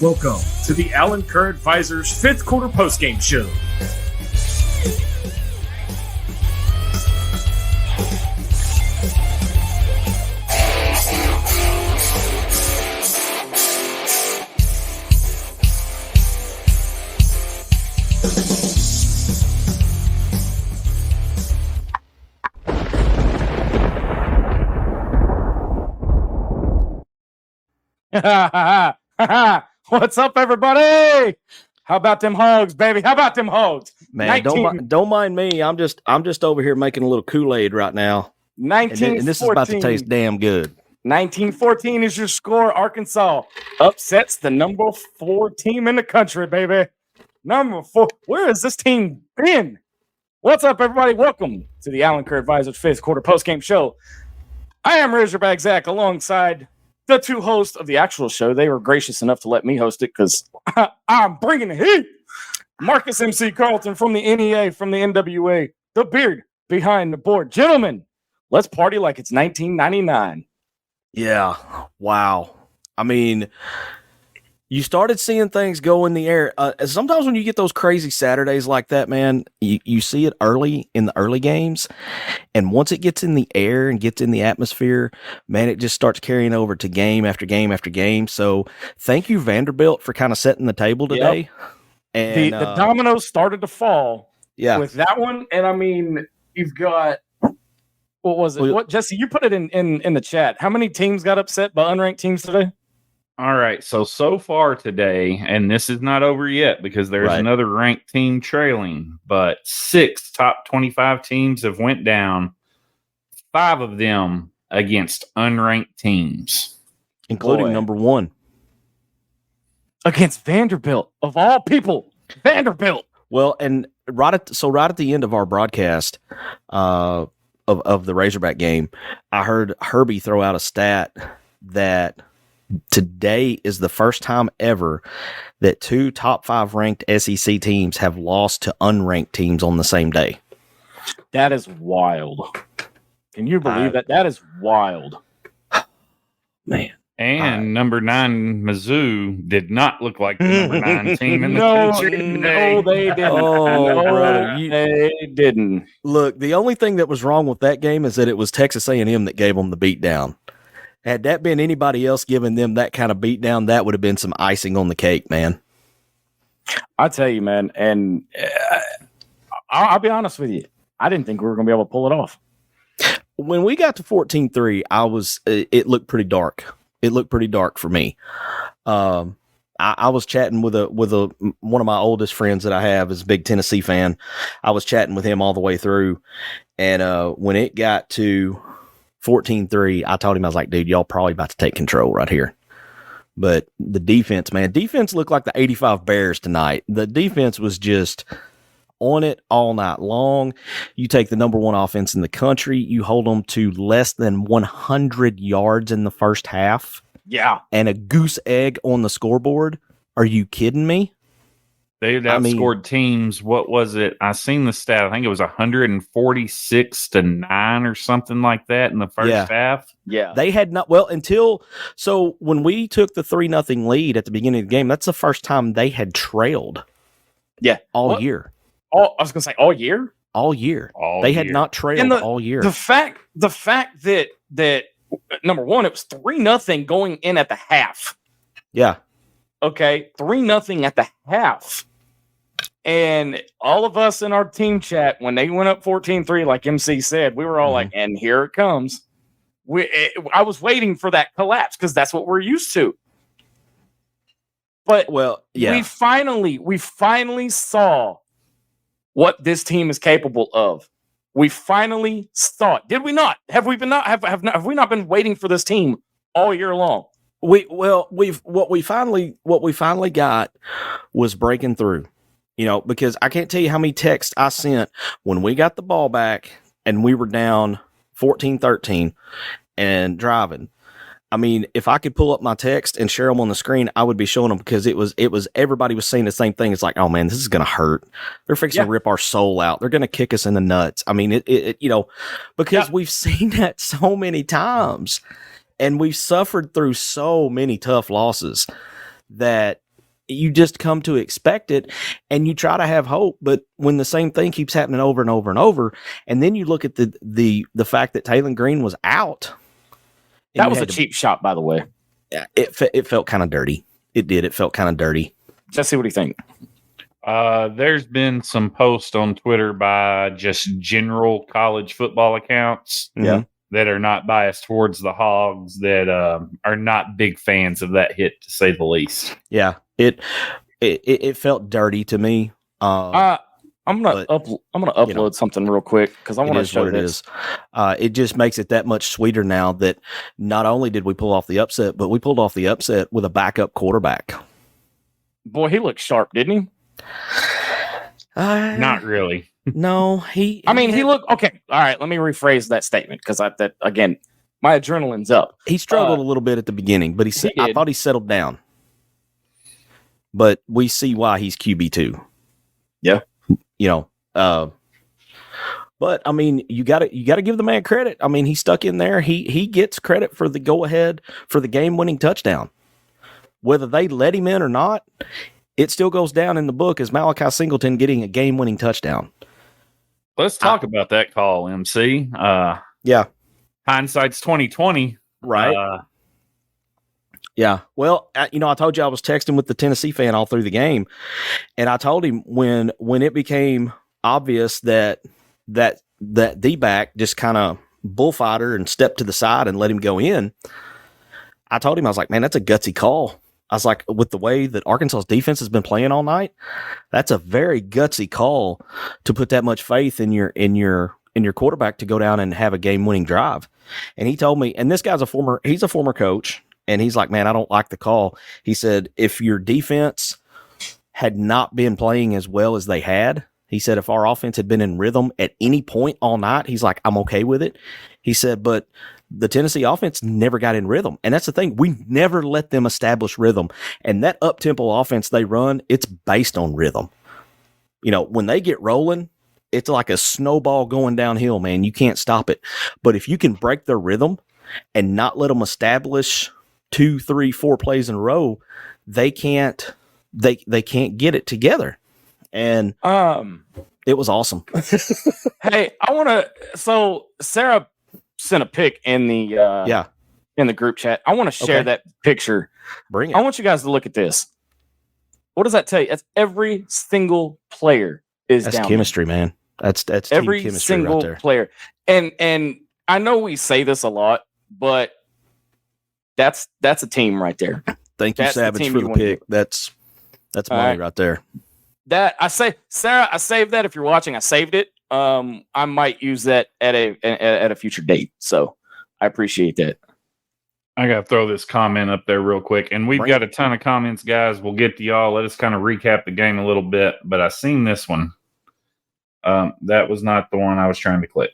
Welcome to the Alan Kerr Advisors 5th quarter postgame show. What's up, everybody? How about them hogs, baby? How about them hogs? Man, don't mind me. I'm just over here making a little Kool-Aid right now. 1914. And this is about to taste damn good. 1914 is your score. Arkansas upsets the number 4 team in the country, baby. Number 4. Where has this team been? What's up, everybody? Welcome to the Alan Kerr Advisors 5th quarter postgame show. I am Razorback Zach alongside the 2 hosts of the actual show. They were gracious enough to let me host it because I'm bringing the heat. Marcus MC Carlton from the NEA, from the NWA, the beard behind the board. Gentlemen, let's party like it's 1999. Yeah. Wow. I mean, you started seeing things go in the air. Sometimes when you get those crazy Saturdays like that, man, you see it early in the early games. And once it gets in the air and gets in the atmosphere, man, it just starts carrying over to game after game after game. So thank you, Vanderbilt, for kind of setting the table today. Yep. And the dominoes started to fall with that one. And I mean, you've got, what was it? What, Jesse, you put it in the chat. How many teams got upset by unranked teams today? All right, so far today, and this is not over yet because there's another ranked team trailing, but 6 top 25 teams have went down, 5 of them against unranked teams. Including number 1. Against Vanderbilt, of all people. Vanderbilt. Well, and right at the end of our broadcast of the Razorback game, I heard Herbie throw out a stat that today is the first time ever that 2 top 5 ranked SEC teams have lost to unranked teams on the same day. That is wild. Can you believe that? That is wild. Man. And number 9, Mizzou, did not look like the number 9 team in the country today. No, they didn't. They didn't. Look, the only thing that was wrong with that game is that it was Texas A&M that gave them the beatdown. Had that been anybody else giving them that kind of beatdown, that would have been some icing on the cake, man. I tell you, man, and I'll be honest with you. I didn't think we were going to be able to pull it off. When we got to 14-3, it looked pretty dark. It looked pretty dark for me. I was chatting with one of my oldest friends that I have is a big Tennessee fan. I was chatting with him all the way through, and when it got to 14-3, I told him, I was like, dude, y'all probably about to take control right here. But the defense looked like the 85 Bears tonight. The defense was just on it all night long. You take the number 1 offense in the country, you hold them to less than 100 yards in the first half. Yeah. And a goose egg on the scoreboard. Are you kidding me? They've outscored teams. What was it? I seen the stat. I think it was 146-9 or something like that in the first half. Yeah. They had not, so when we took the 3-0 lead at the beginning of the game, that's the first time they had trailed. Yeah. All year. I was going to say all year? All year. They had not trailed all year. The fact that number 1, it was 3-0 going in at the half. Yeah. Okay, 3-0 at the half. And all of us in our team chat, when they went up 14-3, like MC said, we were all like, and here it comes. I was waiting for that collapse because that's what we're used to. But we finally saw what this team is capable of. We finally saw it. Did we not? Have we not been waiting for this team all year long? What we finally got was breaking through. Because I can't tell you how many texts I sent when we got the ball back and we were down 14-13 and driving. I mean, if I could pull up my text and share them on the screen, I would be showing them because it was everybody was saying the same thing. It's like, oh man, this is going to hurt. They're fixing to rip our soul out. They're going to kick us in the nuts. I mean, because we've seen that so many times and we've suffered through so many tough losses that you just come to expect it and you try to have hope. But when the same thing keeps happening over and over and over, and then you look at the fact that Taylor Green was out. That was a cheap shot, by the way. It felt kind of dirty. It did. It felt kind of dirty. Jesse, what do you think? There's been some posts on Twitter by just general college football accounts that are not biased towards the Hogs that are not big fans of that hit, to say the least. Yeah, it felt dirty to me. I'm gonna upload something real quick because I want to show this. It just makes it that much sweeter now that not only did we pull off the upset, but we pulled off the upset with a backup quarterback. Boy, he looked sharp, didn't he? Not really. No, he looked okay. All right, let me rephrase that statement because again, my adrenaline's up. He struggled a little bit at the beginning, but I thought he settled down. But we see why he's QB2. Yeah. But I mean, you got to give the man credit. I mean, he stuck in there. He gets credit for the go ahead for the game winning touchdown. Whether they let him in or not, it still goes down in the book as Malachi Singleton getting a game winning touchdown. Let's talk about that call, MC. Yeah, hindsight's 2020, right? Yeah. Well, I told you I was texting with the Tennessee fan all through the game, and I told him when it became obvious that D-back just kind of bullfighter and stepped to the side and let him go in, I told him, I was like, man, that's a gutsy call. I was like, with the way that Arkansas's defense has been playing all night, that's a very gutsy call to put that much faith in your quarterback to go down and have a game-winning drive. And he told me, and this guy's a former coach. And he's like, man, I don't like the call. He said, if your defense had not been playing as well as they had, he said, if our offense had been in rhythm at any point all night, he's like, I'm okay with it. He said, but the Tennessee offense never got in rhythm. And that's the thing. We never let them establish rhythm. And that up-tempo offense they run, it's based on rhythm. When they get rolling, it's like a snowball going downhill, man. You can't stop it. But if you can break their rhythm and not let them establish 2, 3, 4 plays in a row, they can't get it together. And it was awesome. Hey, so Sarah sent a pic in the in the group chat. I want to share that picture. Bring it. I want you guys to look at this. What does that tell you? That's every single player is that's down chemistry, there. Man. That's every team chemistry single right there. Player. And I know we say this a lot, but that's a team right there. Thank you, Savage, for the pick. That's money right there. That I say, Sarah, I saved that. If you're watching, I saved it. I might use that at a future date. So I appreciate that. I got to throw this comment up there real quick, and we've got a ton of comments, guys. We'll get to y'all. Let us kind of recap the game a little bit. But I seen this one. That was not the one I was trying to click.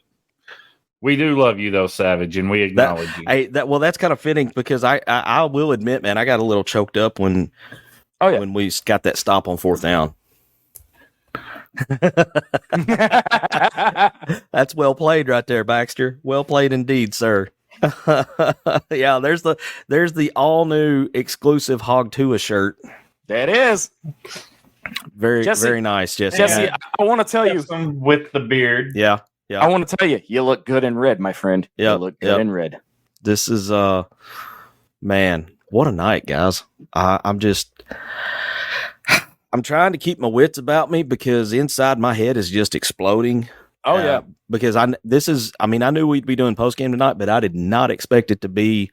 We do love you, though, Savage, and we acknowledge you. That's kind of fitting because I will admit, man, I got a little choked up when we got that stop on 4th down. That's well played right there, Baxter. Well played indeed, sir. Yeah, there's the all new exclusive Hog Tua shirt. That is very nice, Jesse. Jesse, I want to tell you with the beard. Yeah. I want to tell you, you look good in red, my friend. Yeah, you look good in red. This is man. What a night, guys. I'm trying to keep my wits about me because inside my head is just exploding. Oh yeah. Because I knew we'd be doing post game tonight, but I did not expect it to be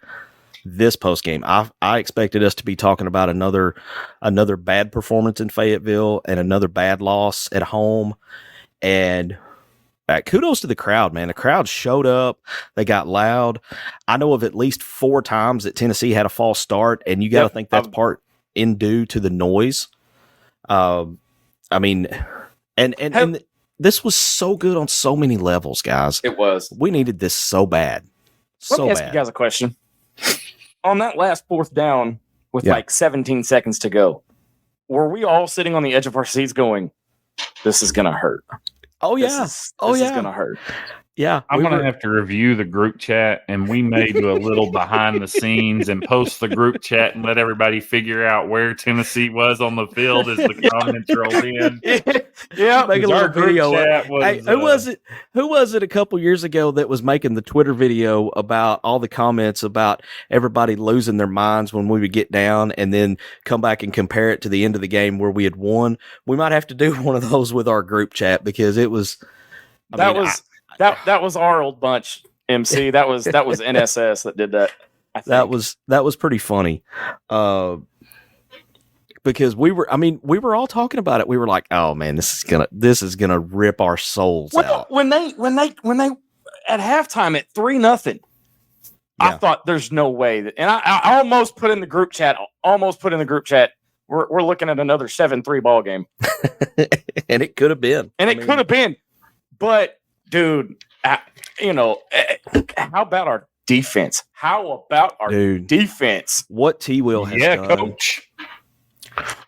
this post game. I expected us to be talking about another bad performance in Fayetteville and another bad loss at home. And kudos to the crowd, man. The crowd showed up. They got loud. I know of at least 4 times that Tennessee had a false start, and you got to think that's part in due to the noise. And this was so good on so many levels, guys. It was. We needed this so bad. Let me ask you guys a question. On that last 4th down with like 17 seconds to go, were we all sitting on the edge of our seats going, this is going to hurt? Oh, yeah. This is going to hurt. Yeah. I'm going to have to review the group chat, and we may do a little behind the scenes and post the group chat and let everybody figure out where Tennessee was on the field as the comments rolled in. Yeah. Make a little video. Was, who was it a couple years ago that was making the Twitter video about all the comments about everybody losing their minds when we would get down and then come back and compare it to the end of the game where we had won? We might have to do one of those with our group chat because it was. That was our old bunch, MC. That was NSS that did that. That was pretty funny. Because we were all talking about it. We were like, "Oh man, this is gonna rip our souls out." When they at halftime at 3-0, I thought there's no way that, and I almost put in the group chat. We're looking at another 7-3 ball game, and it could have been. Could have been, but. Dude, how about our defense? Defense? What T-Will has done. Coach.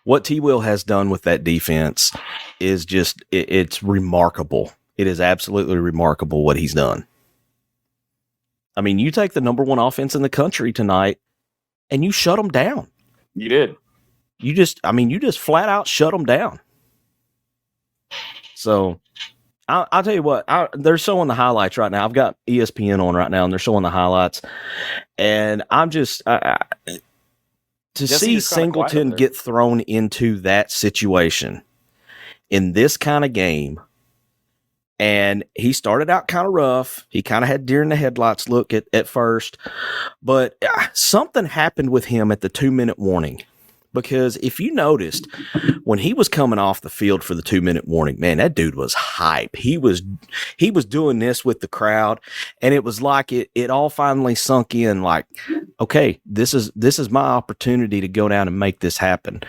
What T-Will has done with that defense is just, it's remarkable. It is absolutely remarkable what he's done. I mean, you take the number 1 offense in the country tonight and you shut them down. You did. You just flat out shut them down. So... I'll tell you what, they're showing the highlights right now. I've got ESPN on right now, and they're showing the highlights. And I'm just to see Singleton get thrown into that situation in this kind of game. And he started out kind of rough. He kind of had deer in the headlights look at first. But something happened with him at the 2-minute warning. Because if you noticed, when he was coming off the field for the 2-minute warning, man, that dude was hype. He was doing this with the crowd, and it was like it all finally sunk in. Like, okay, this is my opportunity to go down and make this happen.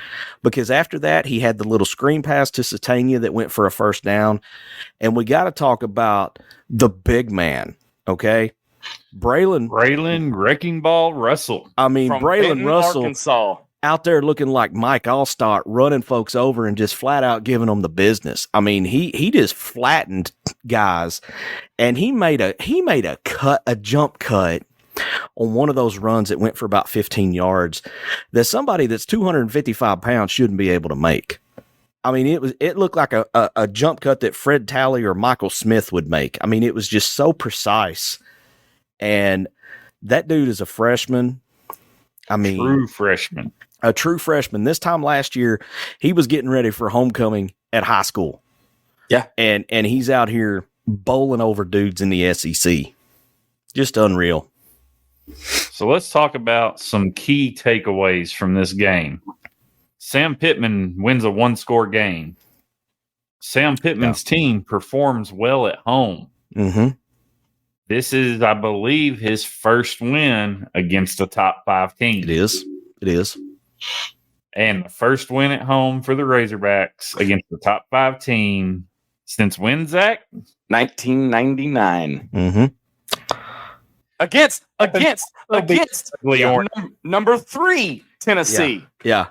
Because after that, he had the little screen pass to Satania that went for a first down, and we got to talk about the big man. Okay, Braylon Wrecking Ball Russell. I mean, From Braylon Benton, Russell. Arkansas. Out there looking like Mike Allstott, running folks over and just flat out giving them the business. I mean, he just flattened guys, and he made a jump cut on one of those runs that went for about 15 yards that somebody that's 255 pounds shouldn't be able to make. I mean, it looked like a jump cut that Fred Talley or Michael Smith would make. I mean, it was just so precise. And that dude is a freshman. I mean, a true freshman. This time last year, he was getting ready for homecoming at high school. Yeah. And he's out here bowling over dudes in the SEC. Just unreal. So let's talk about some key takeaways from this game. Sam Pittman wins a 1-score game. Sam Pittman's team performs well at home. Mm-hmm. This is, I believe, his first win against a top 5 team. It is. And the first win at home for the Razorbacks against the top 5 team since when, Zach? 1999. Mm-hmm. Against number 3 Tennessee. Yeah.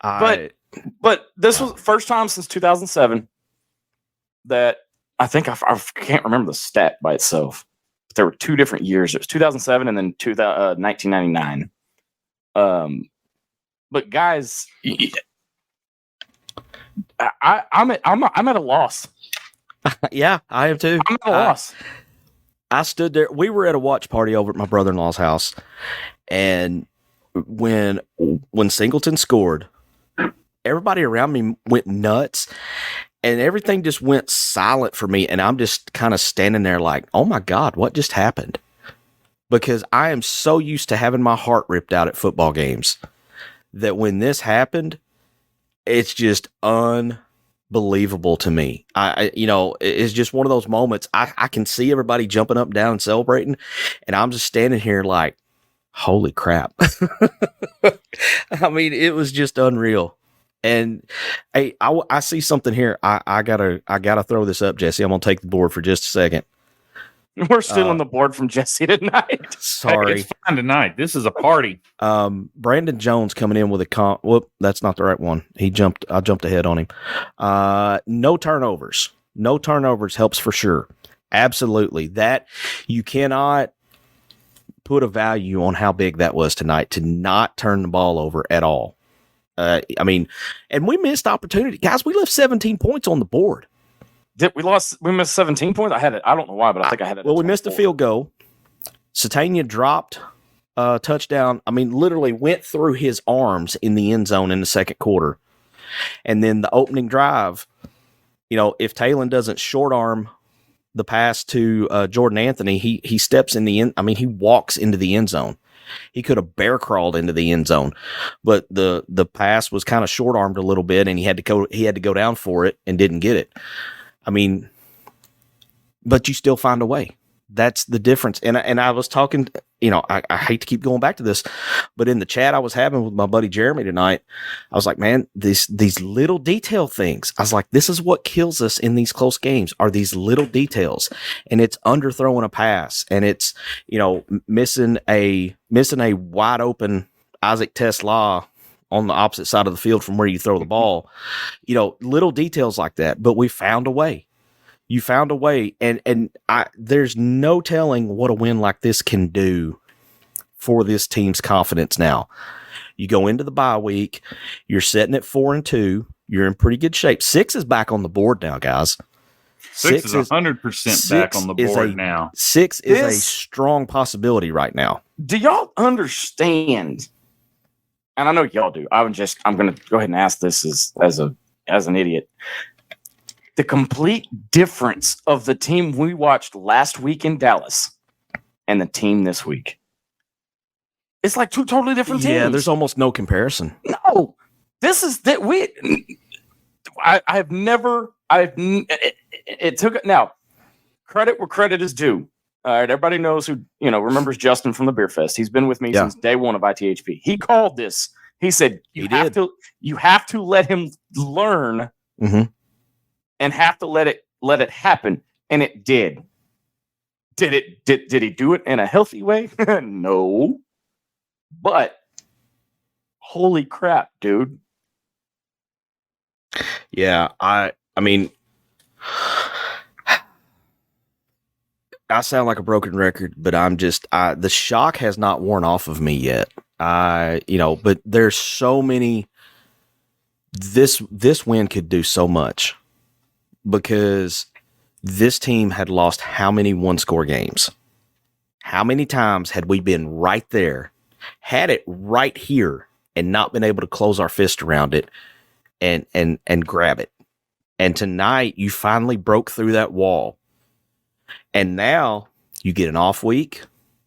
But this was the first time since 2007 that I think I can't remember the stat by itself. But there were 2 different years. It was 2007 and then 1999. But guys, I'm at a loss. Yeah, I am too. I'm at a loss. I stood there. We were at a watch party over at my brother-in-law's house, and when Singleton scored, everybody around me went nuts, and everything just went silent for me. And I'm just kind of standing there like, oh my God, what just happened? Because I am so used to having my heart ripped out at football games that when this happened, it's just unbelievable to me. It's just one of those moments. I can see everybody jumping up and down and celebrating, and I'm just standing here like, holy crap. I mean, it was just unreal. And hey, I see something here. I gotta throw this up, Jesse. I'm gonna take the board for just a second. We're still on the board from Jesse tonight. Sorry. Hey, it's fine tonight. This is a party. Brandon Jones coming in with a whoop, that's not the right one. I jumped ahead on him. No turnovers. No turnovers helps for sure. Absolutely. That you cannot put a value on how big that was tonight to not turn the ball over at all. I mean, and we missed opportunity. Guys, we left 17 points on the board. We missed 17 points. I had it. I don't know why, but I think I had it. Well, we missed a field goal. Satania dropped a touchdown. I mean, literally went through his arms in the end zone in the second quarter. And then the opening drive, if Talon doesn't short arm the pass to Jordan Anthony, he steps in the end. I mean, he walks into the end zone. He could have bear crawled into the end zone, but the pass was kind of short armed a little bit, and he had to go down for it and didn't get it. I mean, but you still find a way. That's the difference. And I was talking, I hate to keep going back to this, but in the chat I was having with my buddy Jeremy tonight, I was like, man, these little detail things. I was like, this is what kills us in these close games are these little details. And it's underthrowing a pass, and it's, missing a wide open Isaac Tesla on the opposite side of the field from where you throw the ball, little details like that. But we found a way. You found a way, and there's no telling what a win like this can do for this team's confidence now. You go into the bye week, you're sitting at 4-2, you're in pretty good shape. 6 is back on the board now, guys. 6 is 100% back on the board now. 6 is a strong possibility right now. Do y'all understand? And I know y'all do. I'm going to go ahead and ask this as an idiot. The complete difference of the team we watched last week in Dallas and the team this week. It's like two totally different teams. Yeah, there's almost no comparison. No, this is that it took now credit where credit is due. All right, everybody knows who remembers Justin from the Beer Fest. He's been with me since day one of ITHP. He called this. He said you have to let him learn. Mm-hmm. And have to let it happen, and it did. Did he do it in a healthy way? No, but holy crap, dude! Yeah, I mean, I sound like a broken record, but I'm just the shock has not worn off of me yet. But there's so many. This win could do so much. Because this team had lost how many one-score games? How many times had we been right there, had it right here, and not been able to close our fist around it and grab it? And tonight, you finally broke through that wall. And now, you get an off week.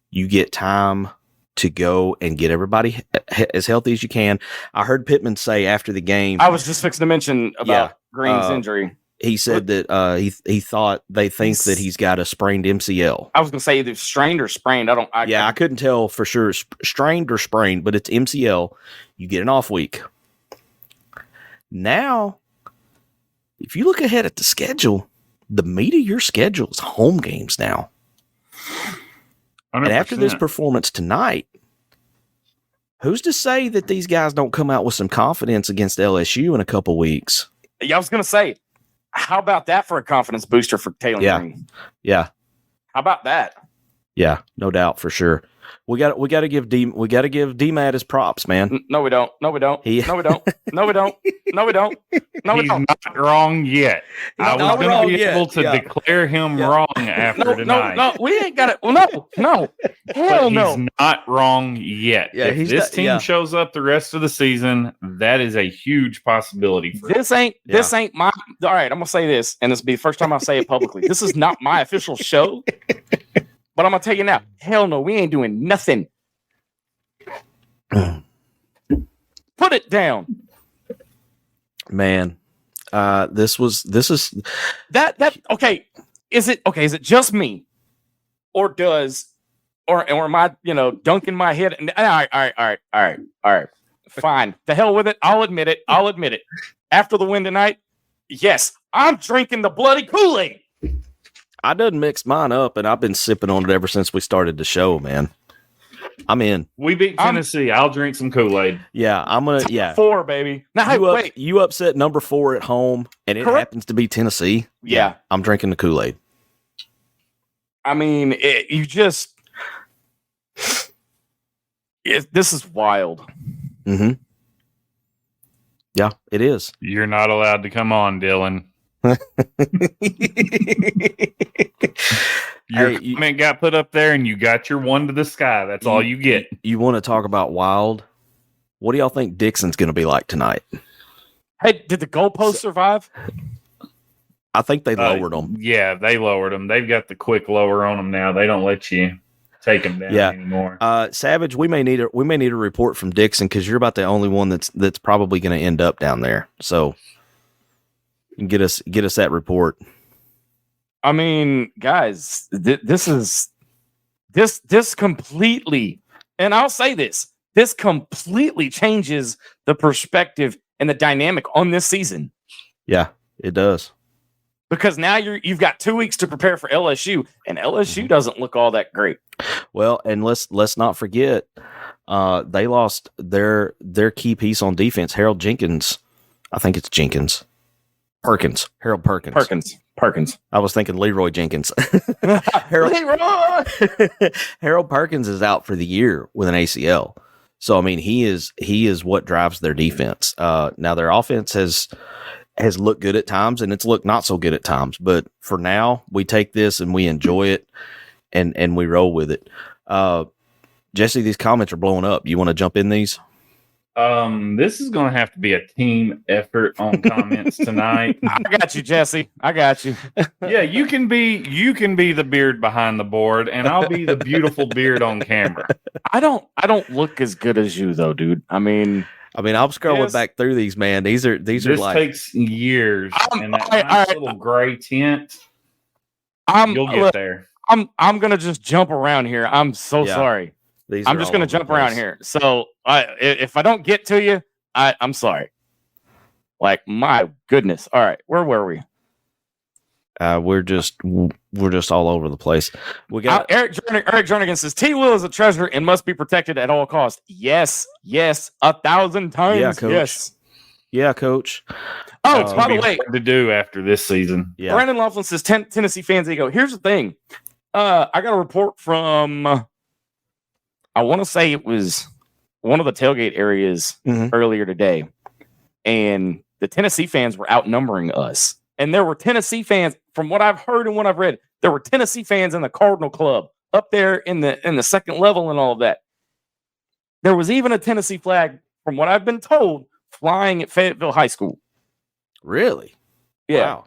You get time to go and get everybody as healthy as you can. I heard Pittman say after the game... I was just fixing to mention about Green's injury. He said that they think that he's got a sprained MCL. I was going to say either strained or sprained. I couldn't tell for sure strained or sprained, but it's MCL. You get an off week. Now, if you look ahead at the schedule, the meat of your schedule is home games now. 100%. And after this performance tonight, who's to say that these guys don't come out with some confidence against LSU in a couple weeks? Yeah, I was going to say, how about that for a confidence booster for Taylor Green? Yeah. How about that? Yeah, no doubt for sure. We got to give D-Matt his props, man. No, we don't. No, we don't. No, we don't. No, we don't. No, we don't. No, we He's don't. not wrong yet. I was going to be able to declare him wrong after tonight. No, we ain't got it. Well, no. Hell no. He's not wrong yet. Yeah, if this team shows up the rest of the season, that is a huge possibility for this ain't my all right, I'm gonna say this, and this will be the first time I say it publicly. This is not my official show. But I'm gonna tell you now, hell no, we ain't doing nothing. Put it down. Man, this is that okay. Is it just me? Or am I, dunking my head? All right. Fine. The hell with it. I'll admit it. After the win tonight, yes, I'm drinking the bloody Kool-Aid. I done mixed mine up, and I've been sipping on it ever since we started the show, man. I'm in. We beat Tennessee. I'll drink some Kool-Aid. Yeah, I'm gonna. Yeah, 4, baby. Now, wait. You upset number 4 at home, and it happens to be Tennessee. Yeah, I'm drinking the Kool-Aid. I mean, this is wild. Mm-hmm. Yeah, it is. You're not allowed to come on, Dylan. Your comment got put up there, and you got your one to the sky. That's all you get. You want to talk about wild? What do y'all think Dixon's going to be like tonight? Hey, did the goalpost survive? I think they lowered them. Yeah, they lowered them. They've got the quick lower on them now. They don't let you take them down anymore. Savage, we may need a report from Dixon because you're about the only one that's probably going to end up down there. So get us that report. I mean, guys, this completely, and I'll say this completely changes the perspective and the dynamic on this season. Yeah, it does. Because now you've got 2 weeks to prepare for LSU, and LSU doesn't look all that great. Well, and let's not forget, they lost their key piece on defense, Harold Jenkins. I think it's Jenkins. Harold Perkins. I was thinking Leroy Jenkins. Harold Perkins is out for the year with an ACL. So I mean, he is what drives their defense. Now their offense has looked good at times, and it's looked not so good at times. But for now, we take this and we enjoy it, and we roll with it. Jesse, these comments are blowing up. You want to jump in these? This is going to have to be a team effort on comments tonight. I got you, Jesse. I got you. Yeah, you can be the beard behind the board, and I'll be the beautiful beard on camera. I don't look as good as you though, dude. I mean, I'm scrolling back through these, man. These are like takes years, and that nice little gray tint. You'll get there. I'm gonna just jump around here. I'm so sorry. I'm just going to jump around here. So if I don't get to you, I'm sorry. Like, my goodness. All right. Where were we? We're just all over the place. We got Eric Jernigan says T. Will is a treasure and must be protected at all costs. Yes, 1,000 times. Yeah, coach. Yes. Yeah, coach. Oh, by the way, hard to do after this season. Yeah. Brandon Laughlin says Tennessee fans ego. Here's the thing. I got a report from I want to say it was one of the tailgate areas earlier today, and the Tennessee fans were outnumbering us. And there were Tennessee fans, from what I've heard and what I've read, there were Tennessee fans in the Cardinal Club up there in the second level and all of that. There was even a Tennessee flag, from what I've been told, flying at Fayetteville High School. Really? Yeah. Wow.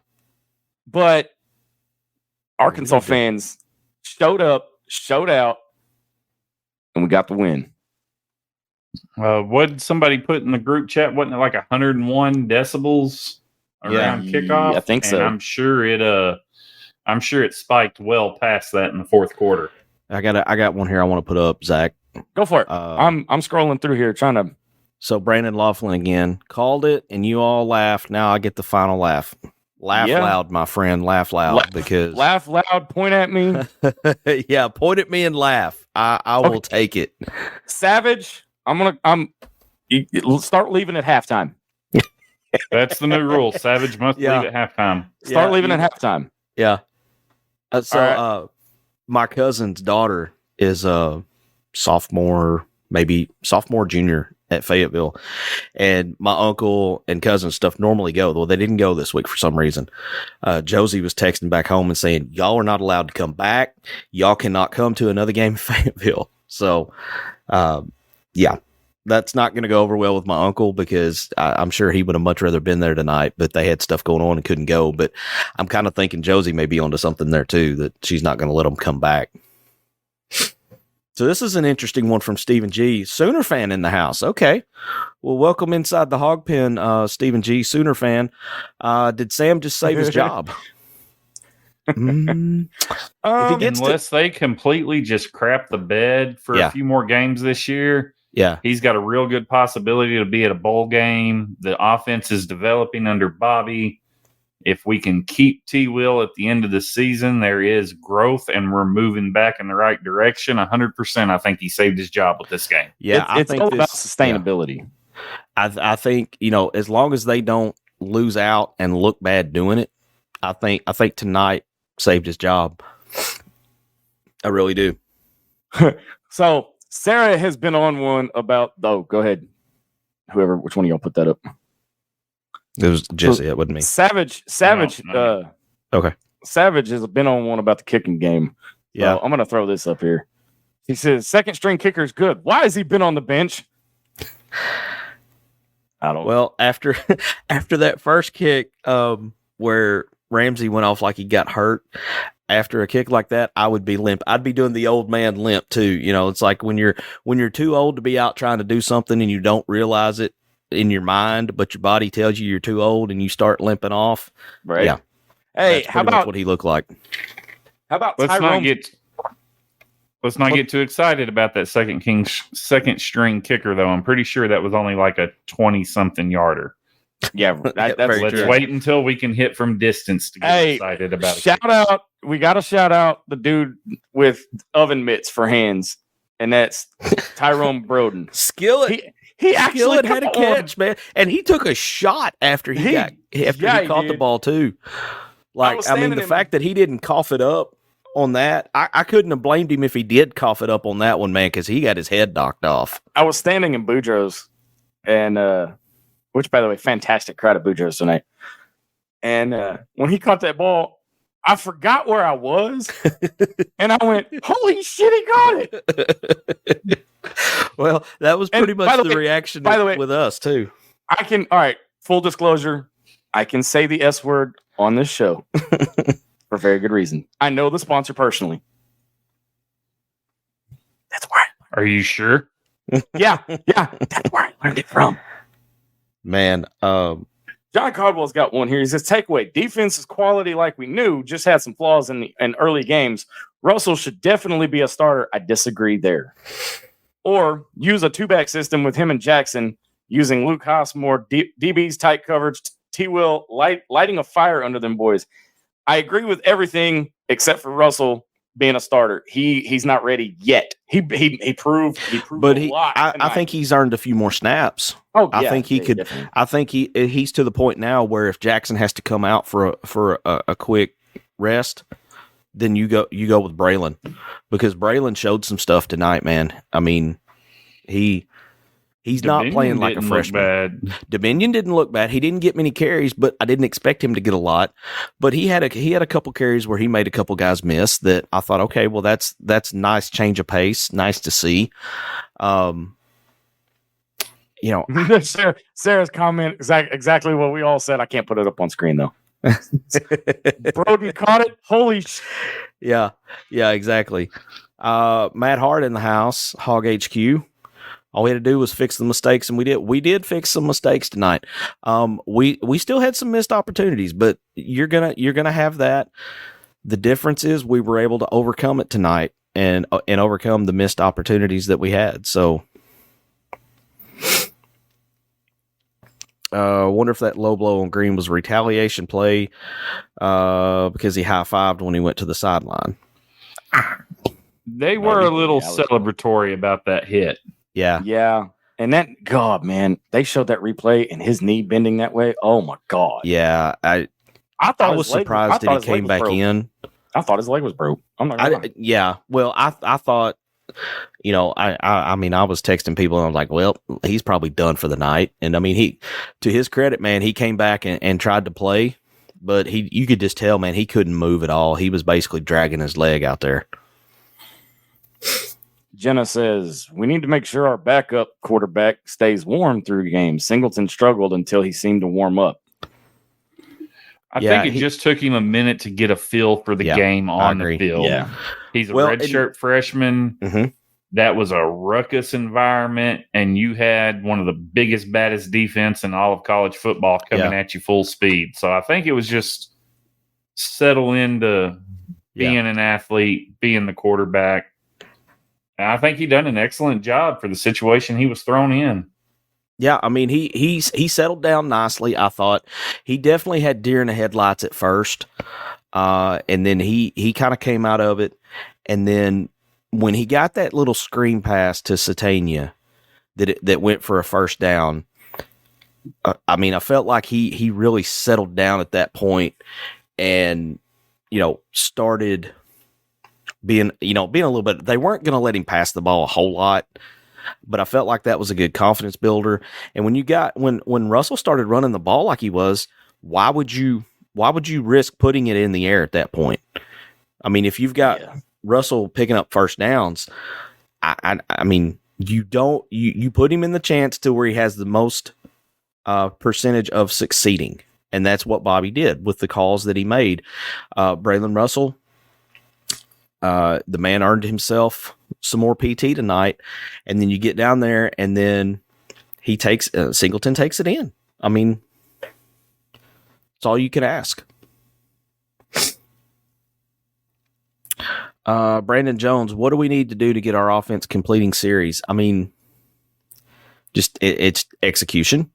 But Arkansas fans showed up, showed out, and we got the win. What did somebody put in the group chat? Wasn't it like 101 decibels around kickoff? I think so. And I'm sure it spiked well past that in the fourth quarter. I got one here I want to put up, Zach. Go for it. I'm scrolling through here trying to. So Brandon Laughlin again called it, and you all laughed. Now I get the final laugh. Laugh loud, my friend. Laugh loud, because laugh loud. Point at me. Yeah, point at me and laugh. I will take it. Savage, you start leaving at halftime. That's the new rule. Savage must leave at halftime. Start leaving at halftime. Yeah. my cousin's daughter is a sophomore, junior at Fayetteville. And my uncle and cousin stuff normally go. Well, they didn't go this week for some reason. Josie was texting back home and saying, y'all are not allowed to come back. Y'all cannot come to another game in Fayetteville. So, yeah, that's not going to go over well with my uncle because I'm sure he would have much rather been there tonight, but they had stuff going on and couldn't go. But I'm kind of thinking Josie may be onto something there too, that she's not going to let them come back. So this is an interesting one from Stephen G. Sooner fan in the house. Okay. Well, welcome inside the hog pen, Stephen G. Sooner fan. Did Sam just save his job? Unless they completely just crap the bed for a few more games this year. Yeah. He's got a real good possibility to be at a bowl game. The offense is developing under Bobby. If we can keep T. Will at the end of the season, there is growth, and we're moving back in the right direction. 100%, I think he saved his job with this game. Yeah, it's all about sustainability. Yeah. I think, as long as they don't lose out and look bad doing it, I think tonight saved his job. I really do. So Sarah has been on one about. Oh, go ahead. Which one of y'all put that up? It was Jesse. It wasn't me. Savage. No. Okay. Savage has been on one about the kicking game. Yeah. I'm going to throw this up here. He says, second string kicker is good. Why has he been on the bench? I don't know. Well, after that first kick, where Ramsey went off like he got hurt, after a kick like that, I would be limp. I'd be doing the old man limp too. It's like when you're too old to be out trying to do something and you don't realize it in your mind, but your body tells you you're too old and you start limping off. Right. Yeah. Hey, how about what he looked like? How about let's not get too excited about that second string kicker though. I'm pretty sure that was only like a 20-something yarder. Yeah, let's wait until we can hit from distance to get excited about it. We got to shout out the dude with oven mitts for hands, and that's Tyrone Broden. Skillet. He actually had a catch, man, and he took a shot after he caught the ball too. Like, the fact that he didn't cough it up on that, I couldn't have blamed him if he did cough it up on that one, man, because he got his head knocked off. I was standing in Boudreaux's, and which, by the way, fantastic crowd at Boudreaux's tonight. And when he caught that ball, I forgot where I was, and I went, "Holy shit, he got it!" Well, that was pretty much the reaction with us too. All right, full disclosure, I can say the S word on this show for very good reason. I know the sponsor personally. That's where. Are you sure? Yeah, that's where I learned it from. Man, John Caldwell's got one here. He says, takeaway, defense is quality like we knew, just had some flaws in early games. Russell should definitely be a starter. I disagree there. Or use a two-back system with him and Jackson, using Luke Haas more DBs, tight coverage, T-Will lighting a fire under them boys. I agree with everything except for Russell being a starter. He's not ready yet. He proved but a lot. I think he's earned a few more snaps. Oh, yeah, I think he could. Definitely. I think he's to the point now where if Jackson has to come out for a quick rest, then you go with Braylon, because Braylon showed some stuff tonight, man. I mean, he's not playing like a freshman. Dominion didn't look bad. He didn't get many carries, but I didn't expect him to get a lot. But he had a couple carries where he made a couple guys miss that I thought, okay, well that's nice change of pace, nice to see. Sarah's comment exactly what we all said. I can't put it up on screen though. Broden caught it. Holy shit. Yeah, exactly. Matt Hart in the house, Hog HQ. All we had to do was fix the mistakes, and we did fix some mistakes tonight. We still had some missed opportunities, but you're gonna have that. The difference is we were able to overcome it tonight and overcome the missed opportunities that we had. So I wonder if that low blow on Green was a retaliation play because he high-fived when he went to the sideline. They were a little celebratory about that hit. Yeah. And that, God, man, they showed that replay and his knee bending that way. Oh, my God. Yeah. I was surprised that he came back in. I thought his leg was broke. I'm not gonna lie. Yeah. Well, I thought, I mean, I was texting people and I was like, well, he's probably done for the night. And I mean, to his credit, man, he came back and tried to play, but you could just tell, man, he couldn't move at all. He was basically dragging his leg out there. Jenna says, we need to make sure our backup quarterback stays warm through the game. Singleton struggled until he seemed to warm up. I think it just took him a minute to get a feel for the game on the field. Yeah. He's a redshirt freshman. Mm-hmm. That was a ruckus environment, and you had one of the biggest, baddest defense in all of college football coming at you full speed. So I think it was just settle into being an athlete, being the quarterback. And I think he done an excellent job for the situation he was thrown in. Yeah, I mean, he settled down nicely, I thought. He definitely had deer in the headlights at first, and then he kind of came out of it. And then when he got that little screen pass to Satania that went for a first down, I mean, I felt like he really settled down at that point and, started being a little bit. They weren't going to let him pass the ball a whole lot, but I felt like that was a good confidence builder. And when Russell started running the ball like he was, why would you risk putting it in the air at that point? I mean, if you've got Russell picking up first downs, I mean, you put him in the chance to where he has the most percentage of succeeding. And that's what Bobby did with the calls that he made. Braylon Russell, the man earned himself some more PT tonight, and then you get down there, and then he takes Singleton takes it in. I mean, it's all you can ask. Brandon Jones, what do we need to do to get our offense completing series? I mean, just it's execution.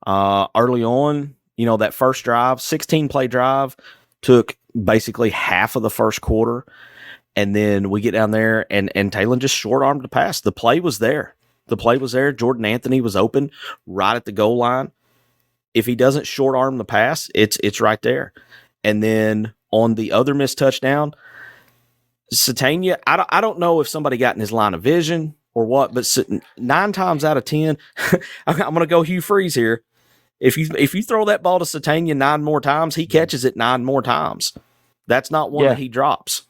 Early on, that first drive, 16-play drive, took basically half of the first quarter. And then we get down there, and Talon just short-armed the pass. The play was there. Jordan Anthony was open right at the goal line. If he doesn't short-arm the pass, it's right there. And then on the other missed touchdown, Satania, I don't know if somebody got in his line of vision or what, but 9 times out of 10, I'm going to go Hugh Freeze here. If you throw that ball to Satania 9 more times, he catches it 9 more times. That's not one that he drops.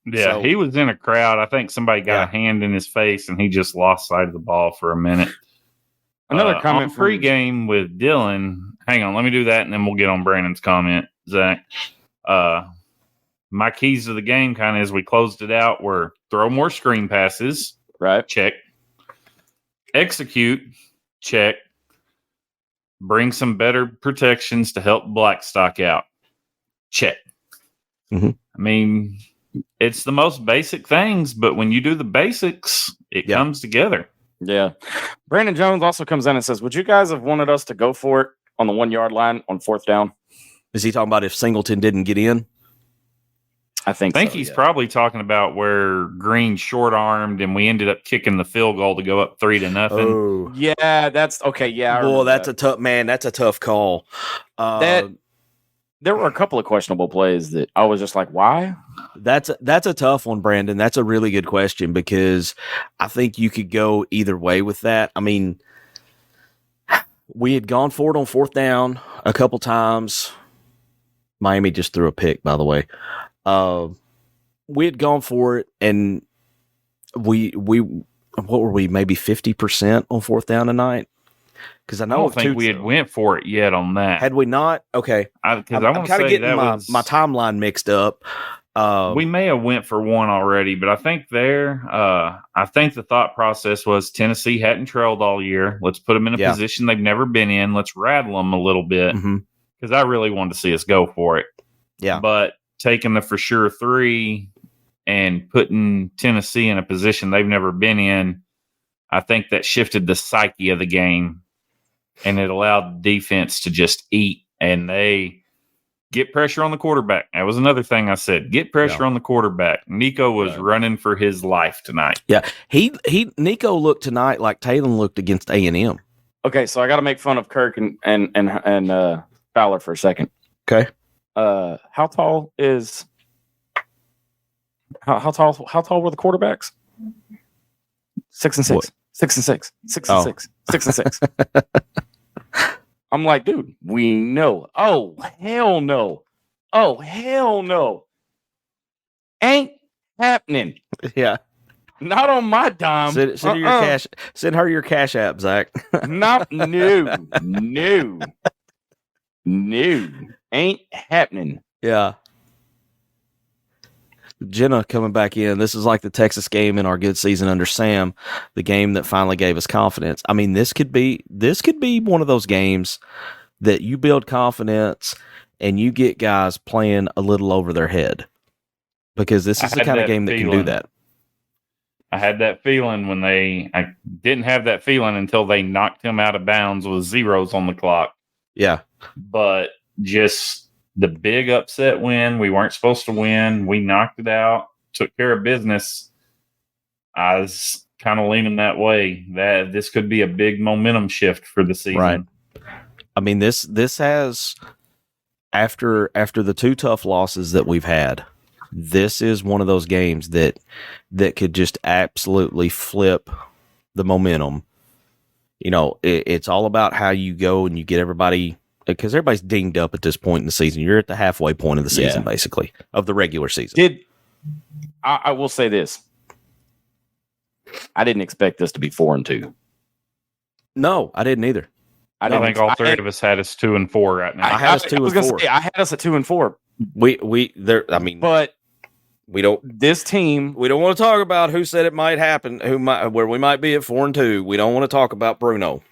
Yeah, so, he was in a crowd. I think somebody got a hand in his face, and he just lost sight of the ball for a minute. Another comment on pregame with Dylan. Hang on, let me do that, and then we'll get on Brandon's comment, Zach. My keys to the game, kind of as we closed it out, were throw more screen passes. Right. Check. Execute. Check. Bring some better protections to help Blackstock out. Check. Mm-hmm. I mean, it's the most basic things, but when you do the basics, it comes together. Yeah. Brandon Jones also comes in and says, would you guys have wanted us to go for it on the 1 yard line on 4th down? Is he talking about if Singleton didn't get in? I think he's probably talking about where Green short-armed and we ended up kicking the field goal to go up 3-0. Oh. Yeah, that's okay. Yeah. Well, that's a tough call. There were a couple of questionable plays that I was just like, why? That's a tough one, Brandon. That's a really good question because I think you could go either way with that. I mean, we had gone for it on 4th down a couple times. Miami just threw a pick, by the way. We had gone for it, and we what were we, maybe 50% on 4th down tonight? Because I don't think we had went for it yet on that. Had we not? Okay. I'm kind of getting my timeline mixed up. We may have went for one already, but I think the thought process was Tennessee hadn't trailed all year. Let's put them in a position they've never been in. Let's rattle them a little bit because I really wanted to see us go for it. Yeah. But taking the for sure 3 and putting Tennessee in a position they've never been in, I think that shifted the psyche of the game, and it allowed the defense to just eat, and they get pressure on the quarterback. That was another thing I said. Get pressure on the quarterback. Nico was running for his life tonight. Yeah, Nico looked tonight like Talon looked against A&M. Okay, so I got to make fun of Kirk and Fowler for a second. Okay. How tall is How tall were the quarterbacks? 6 and 6. What? 6 and 6. 6 and 6. 6 and 6. I'm like, dude, we know. Oh, hell no. Oh, hell no. Ain't happening. Yeah. Not on my dime. Send her your cash app, Zach. Not no. Ain't happening. Yeah. Jenna coming back in. This is like the Texas game in our good season under Sam, the game that finally gave us confidence. I mean, this could be one of those games that you build confidence and you get guys playing a little over their head, because this is the kind of game that can do that. I had that feeling I didn't have that feeling until they knocked him out of bounds with zeros on the clock. Yeah. But just the big upset win. We weren't supposed to win. We knocked it out, took care of business. I was kind of leaning that way, that this could be a big momentum shift for the season. Right. I mean, this has, after the two tough losses that we've had, this is one of those games that could just absolutely flip the momentum. You know, it's all about how you go and you get everybody, because everybody's dinged up at this point in the season. You're at the halfway point of the season, basically, of the regular season. I will say this. I didn't expect this to be 4-2. No, I didn't either. I think all three of us had us 2-4 right now. I had us 2-4. I had us at 2-4. But we don't. This team. We don't want to talk about who said it might happen. Where we might be at 4-2. We don't want to talk about Bruno.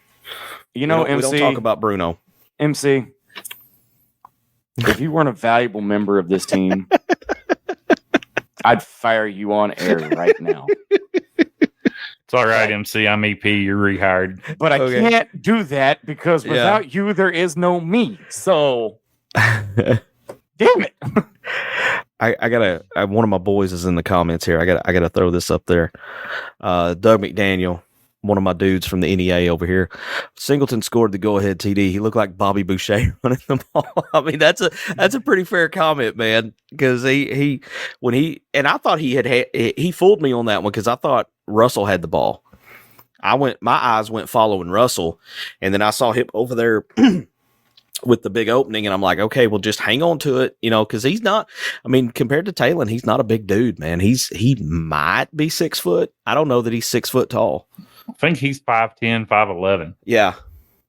MC. We don't talk about Bruno. MC. If you weren't a valuable member of this team, I'd fire you on air right now. It's all right, MC. I'm EP. You're rehired. But I can't do that because without you, there is no me. So, damn it. I gotta. One of my boys is in the comments here. I gotta throw this up there. Doug McDaniel, one of my dudes from the NEA over here. Singleton scored the go-ahead TD. He looked like Bobby Boucher running the ball. I mean, that's a pretty fair comment, man. Because I thought he fooled me on that one, because I thought Russell had the ball. My eyes went following Russell, and then I saw him over there with the big opening, and I'm like, okay, well, just hang on to it, because he's not. I mean, compared to Talon, he's not a big dude, man. He might be 6 foot. I don't know that he's 6 foot tall. I think he's 5'10", 5'11". Yeah,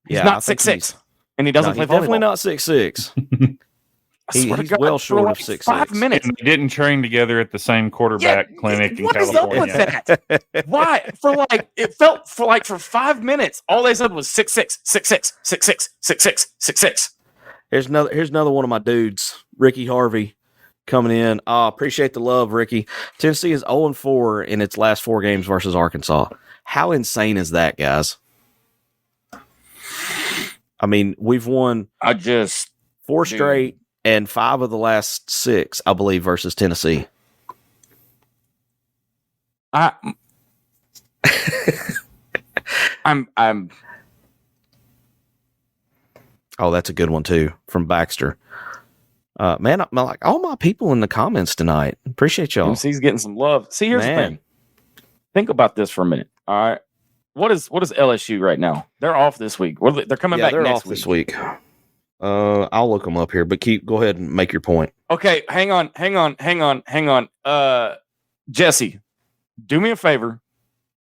he's not 6'6", and he doesn't play volleyball. Definitely not 6'6". He's well short of 6'6". 5 minutes. And they didn't train together at the same quarterback clinic in California. What is up with that? Why? It felt for 5 minutes, all they said was 6'6", 6'6", 6'6", 6'6", 6'6". Here's another one of my dudes, Ricky Harvey, coming in. Appreciate the love, Ricky. Tennessee is 0-4 in its last 4 games versus Arkansas. How insane is that, guys? I mean, we've won 4 straight and 5 of the last 6, I believe, versus Tennessee. I'm Oh, that's a good one too from Baxter. Man, I'm like all my people in the comments tonight. Appreciate y'all. MC's getting some love. See, here's the thing. Think about this for a minute. All right. What is LSU right now? They're off this week. They're coming back next week. This week. I'll look them up here, but go ahead and make your point. Okay, hang on. Jesse, do me a favor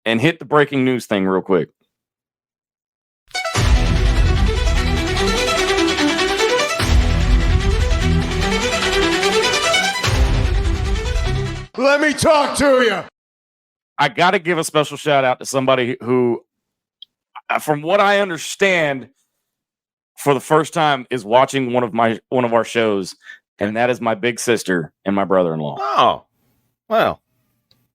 and hit the breaking news thing real quick. Let me talk to you. I got to give a special shout out to somebody who, from what I understand, for the first time is watching one of our shows, and that is my big sister and my brother-in-law. Oh, wow!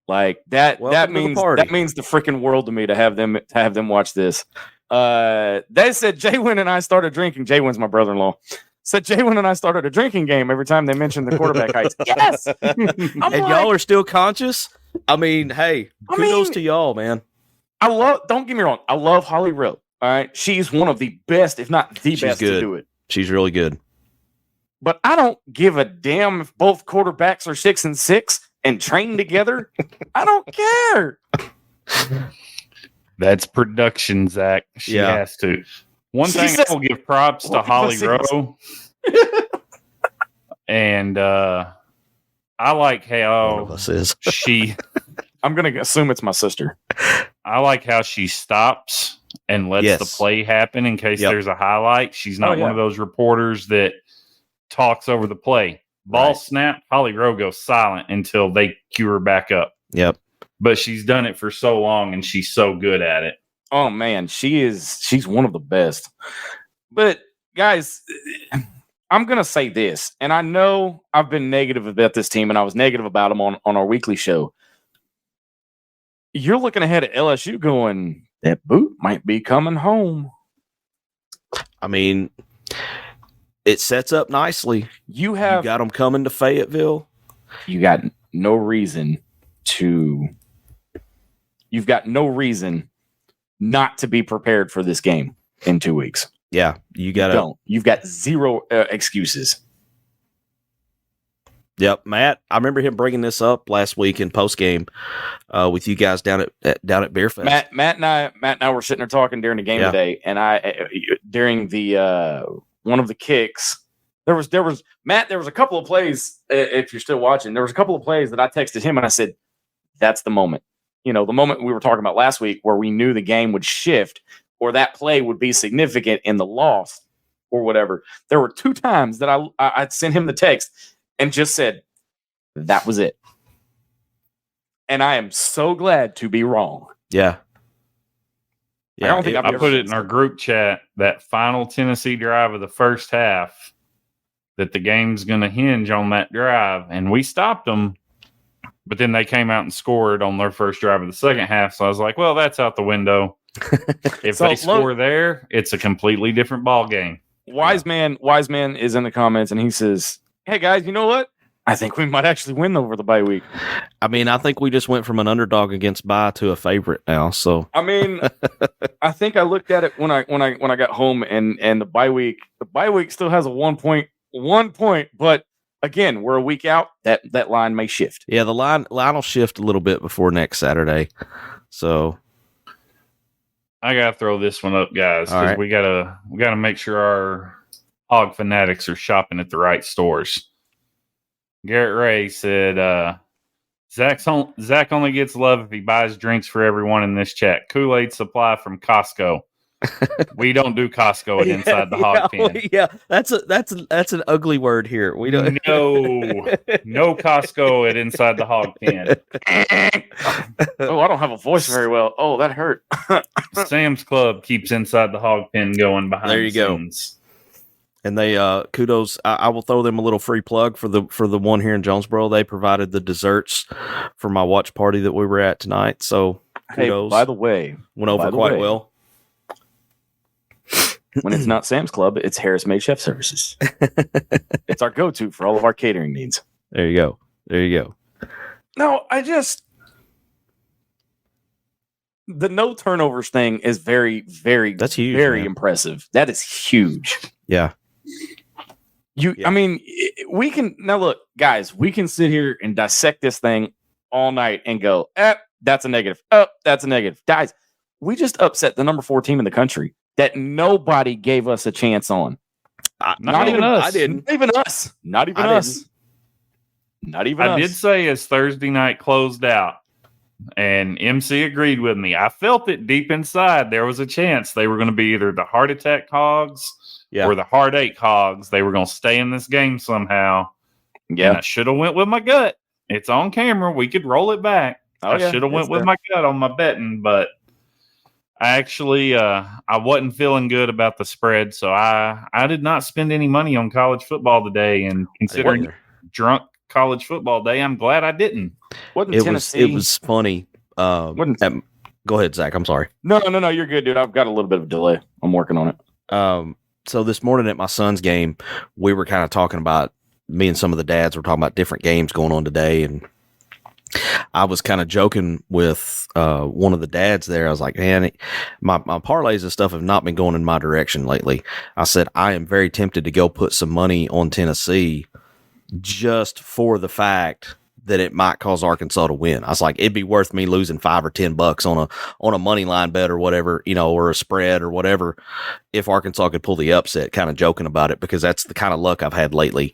Like that. That means the freaking world to me to have them watch this. They said Jaywin and I started drinking. Jaywin's my brother-in-law. Said Jaywin and I started a drinking game every time they mentioned the quarterback heights. Yes, y'all are still conscious. I mean, hey, kudos to y'all, man. Don't get me wrong. I love Holly Rowe. All right. She's one of the best, if not the best, to do it. She's really good. But I don't give a damn if both quarterbacks are 6 and 6. and train together, I don't care. That's production, Zach. She has to. One thing I will give props to Holly Rowe. And I like how she... I'm going to assume it's my sister. I like how she stops and lets the play happen in case there's a highlight. She's not one of those reporters that talks over the play. Ball snap, Holly Rowe goes silent until they cue her back up. Yep. But she's done it for so long, and she's so good at it. Oh, man, she's one of the best. But, guys, I'm going to say this, and I know I've been negative about this team, and I was negative about them on our weekly show. You're looking ahead at LSU going, that boot might be coming home. I mean, it sets up nicely. You got them coming to Fayetteville. You've got no reason not to be prepared for this game in 2 weeks. Yeah, You've got zero excuses. Yep, Matt. I remember him bringing this up last week in postgame with you guys down at Beer Fest. Matt and I were sitting there talking during the game today, and during the one of the kicks, there was a couple of plays. If you're still watching, there was a couple of plays that I texted him and I said, "That's the moment." The moment we were talking about last week where we knew the game would shift or that play would be significant in the loss or whatever. There were 2 times that I sent him the text and just said, that was it. And I am so glad to be wrong. Yeah. I don't think I put it in our group chat, that final Tennessee drive of the first half, that the game's going to hinge on that drive. And we stopped them, but then they came out and scored on their first drive of the second half. So I was like, well, that's out the window. If they score there, it's a completely different ball game. Wise man is in the comments, and he says, hey, guys, you know what? I think we might actually win over the bye week. I mean, I think we just went from an underdog against bye to a favorite now. So I mean, I think I looked at it when I got home, and the bye week still has a 1 point, but again, we're a week out. That line may shift. Yeah, the line will shift a little bit before next Saturday. So I gotta throw this one up, guys, because we gotta make sure our hog fanatics are shopping at the right stores. Garrett Ray said, Zach only gets love if he buys drinks for everyone in this chat. Kool-Aid supply from Costco. We don't do Costco at Inside the Hog Pen. Yeah, that's an ugly word here. We don't. No Costco at Inside the Hog Pen. Oh, I don't have a voice very well. Oh, that hurt. Sam's Club keeps Inside the Hog Pen going behind. There you go. And they kudos. I will throw them a little free plug for the one here in Jonesboro. They provided the desserts for my watch party that we were at tonight. So kudos. Hey, by the way, went over quite well. When it's not Sam's Club, it's Harris Made Chef Services. It's our go-to for all of our catering needs. There you go. No, the no turnovers thing is very, very, that's huge, very impressive. That is huge. Yeah. I mean, we can now look, guys, we can sit here and dissect this thing all night and go, that's a negative. That's a negative. Guys, we just upset the number 4 team in the country that nobody gave us a chance on. Not even us. I didn't. Not even us. Not even us. Not even us. I did say as Thursday night closed out, and MC agreed with me, I felt it deep inside. There was a chance they were going to be either the heart attack Hogs or the heartache Hogs. They were going to stay in this game somehow. Yeah. And I should have went with my gut. It's on camera. We could roll it back. I should have went with my gut on my betting, but I actually I wasn't feeling good about the spread, so I did not spend any money on college football today. And considering drunk college football day, I'm glad I didn't. It was funny. Go ahead, Zach. I'm sorry. No, you're good, dude. I've got a little bit of a delay. I'm working on it. So this morning at my son's game, we were kind of talking about, me and some of the dads were talking about different games going on today, and I was kind of joking with one of the dads there. I was like, man, my parlays and stuff have not been going in my direction lately. I said, I am very tempted to go put some money on Tennessee just for the fact that it might cause Arkansas to win. I was like, it'd be worth me losing $5 or $10 on a money line bet or whatever, or a spread or whatever, if Arkansas could pull the upset, kind of joking about it, because that's the kind of luck I've had lately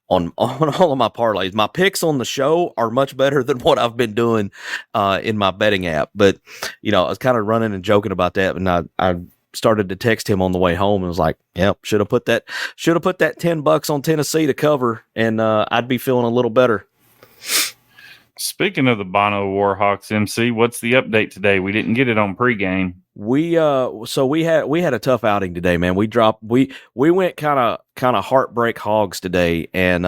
on all of my parlays. My picks on the show are much better than what I've been doing in my betting app. But, I was kind of running and joking about that, and I started to text him on the way home and was like, yep, should have put that $10 on Tennessee to cover, and I'd be feeling a little better. Speaking of the Bono Warhawks, MC, what's the update today? We didn't get it on pregame. We had a tough outing today, man. We went kind of heartbreak hogs today and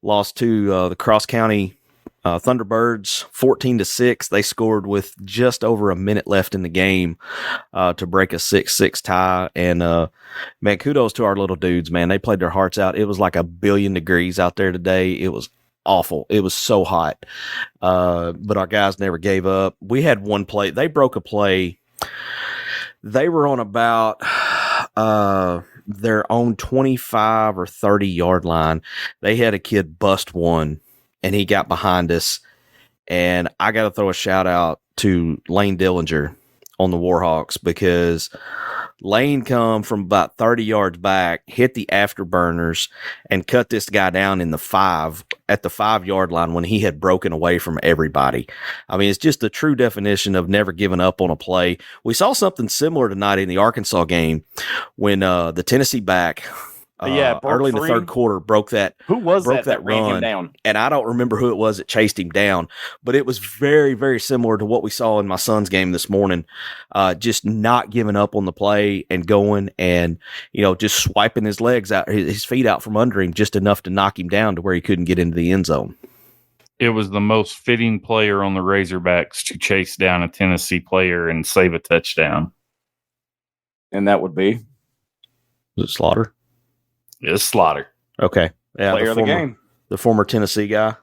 lost to the Cross County Thunderbirds 14-6. They scored with just over a minute left in the game to break a 6-6 tie. And man, kudos to our little dudes, man. They played their hearts out. It was like 1,000,000,000 degrees out there today. It was awful. It was so hot. But our guys never gave up. We had one play. They broke a play. They were on about their own 25 or 30 yard line. They had a kid bust one, and he got behind us. And I got to throw a shout out to Lane Dillinger on the Warhawks, because Lane come from about 30 yards back, hit the afterburners, and cut this guy down in the 5 at the 5 yard line when he had broken away from everybody. I mean, it's just the true definition of never giving up on a play. We saw something similar tonight in the Arkansas game when the Tennessee back early in the third quarter broke that. Who was broke that ran run him down? And I don't remember who it was that chased him down, but it was very, very similar to what we saw in my son's game this morning. Just not giving up on the play and going and, just swiping his legs out, his feet out from under him just enough to knock him down to where he couldn't get into the end zone. It was the most fitting player on the Razorbacks to chase down a Tennessee player and save a touchdown. And that would be? Was it Slaughter? It's Slaughter. Okay. Yeah, Player of the game. The former Tennessee guy.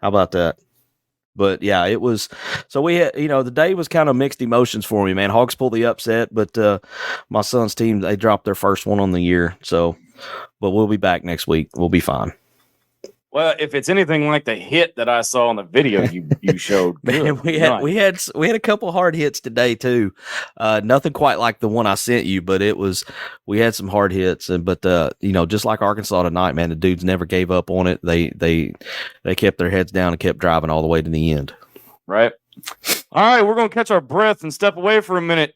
How about that? But yeah, it was. So we had, the day was kind of mixed emotions for me, man. Hogs pulled the upset, but my son's team, they dropped their first one on the year. So, but we'll be back next week. We'll be fine. Well, if it's anything like the hit that I saw in the video you showed, man, we had a couple hard hits today too. Nothing quite like the one I sent you, but we had some hard hits. But just like Arkansas tonight, man, the dudes never gave up on it. They kept their heads down and kept driving all the way to the end. Right. All right, we're gonna catch our breath and step away for a minute.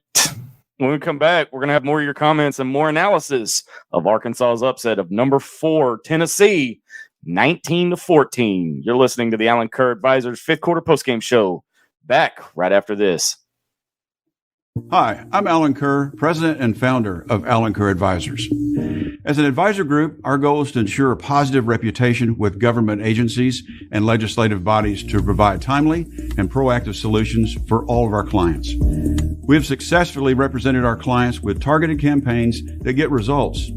When we come back, we're gonna have more of your comments and more analysis of Arkansas's upset of number 4 Tennessee. 19-14. You're listening to the Alan Kerr Advisors 5th quarter postgame show. Back right after this. Hi, I'm Alan Kerr, president and founder of Alan Kerr Advisors. As an advisor group, our goal is to ensure a positive reputation with government agencies and legislative bodies to provide timely and proactive solutions for all of our clients. We have successfully represented our clients with targeted campaigns that get results.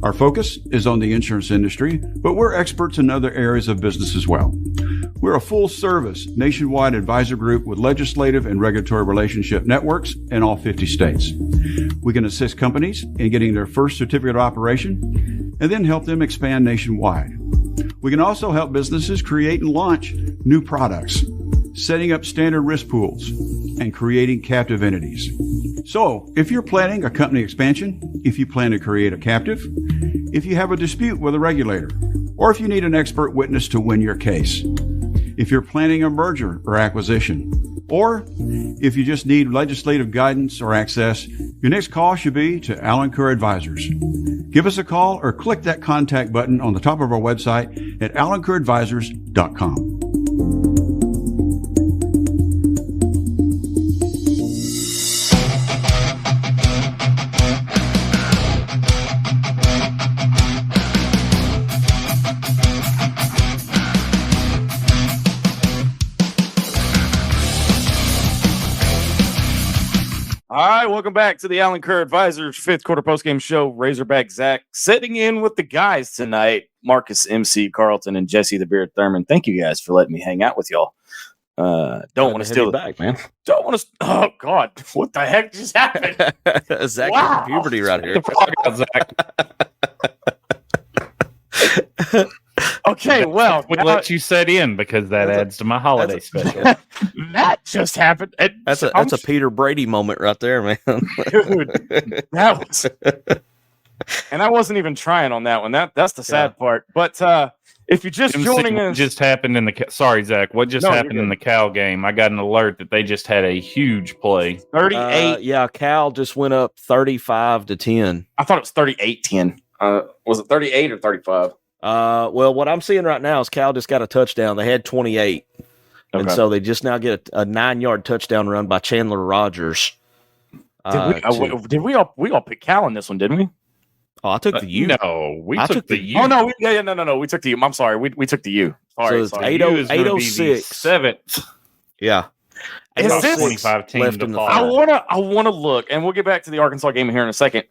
Our focus is on the insurance industry, but we're experts in other areas of business as well. We're a full-service, nationwide advisor group with legislative and regulatory relationship networks in all 50 states. We can assist companies in getting their first certificate of operation and then help them expand nationwide. We can also help businesses create and launch new products, setting up standard risk pools, and creating captive entities. So, if you're planning a company expansion, if you plan to create a captive, if you have a dispute with a regulator, or if you need an expert witness to win your case, if you're planning a merger or acquisition, or if you just need legislative guidance or access, your next call should be to Alan Kerr Advisors. Give us a call or click that contact button on the top of our website at alankerradvisors.com. All right, welcome back to the Alan Kerr Advisors 5th quarter postgame show. Razorback Zach sitting in with the guys tonight. Marcus, MC, Carlton, and Jesse the Beard Thurman. Thank you guys for letting me hang out with y'all. Don't want to steal it back, man. Don't want to. Oh God, what the heck just happened? Zach Wow. puberty right here. Okay, well, we let you set in because that adds to my holiday special. That just happened. That's a Peter Brady moment right there, man. Dude, that was, and I wasn't even trying on that one. That's the sad part. But if you're just joining us, just happened in the sorry, Zach. What just happened in the Cal game? I got an alert that they just had a huge play. 38. Yeah, Cal just went up 35-10. I thought it was 38-10. Was it 38 or 35? Well, what I'm seeing right now is Cal just got a touchdown. They had 28, and so they just now get a 9-yard touchdown run by Chandler Rogers. Did we all pick Cal in this one? Didn't we? Oh, I took the U. No, we took the U. Oh no, no. We took the U. I'm sorry. We took the U. Sorry, so it's 806. Seventh. Yeah. Is this 25 teams left in the I wanna look, and we'll get back to the Arkansas game here in a second.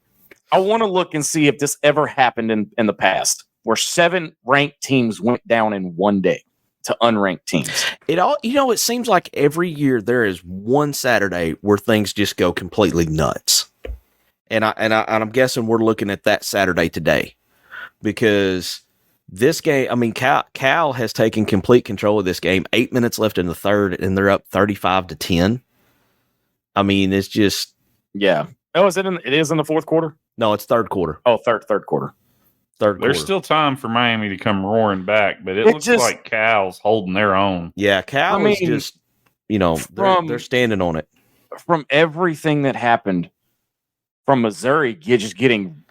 I want to look and see if this ever happened in the past, where 7 ranked teams went down in one day to unranked teams. It seems like every year there is one Saturday where things just go completely nuts. And I'm guessing we're looking at that Saturday today, because this game, I mean, Cal has taken complete control of this game. 8 minutes left in the third, and they're up 35-10. I mean, it's just Oh, it is in the fourth quarter? No, it's third quarter. Oh, third quarter. There's still time for Miami to come roaring back, but it looks like Cal's holding their own. Yeah, Cal is just, they're standing on it. From everything that happened from Missouri just getting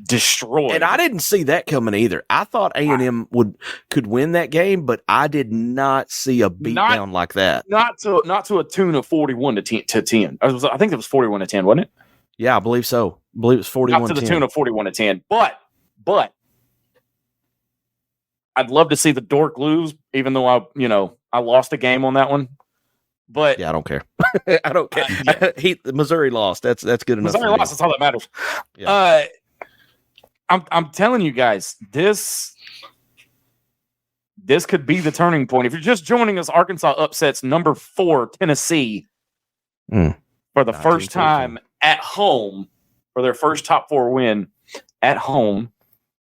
destroyed. And I didn't see that coming either. I thought A&M could win that game, but I did not see a beatdown like that. Not to a tune of 41-10. I think it was 41-10, wasn't it? Yeah, I believe so. I believe it was 41-10. Not to the tune of 41-10. But I'd love to see the Dork lose, even though I lost a game on that one. But yeah, I don't care. I don't care. Missouri lost. That's good enough. Missouri lost. That's all that matters. Yeah. I'm telling you guys, this could be the turning point. If you're just joining us, Arkansas upsets number 4 Tennessee for the first time at home, for their first top 4 win at home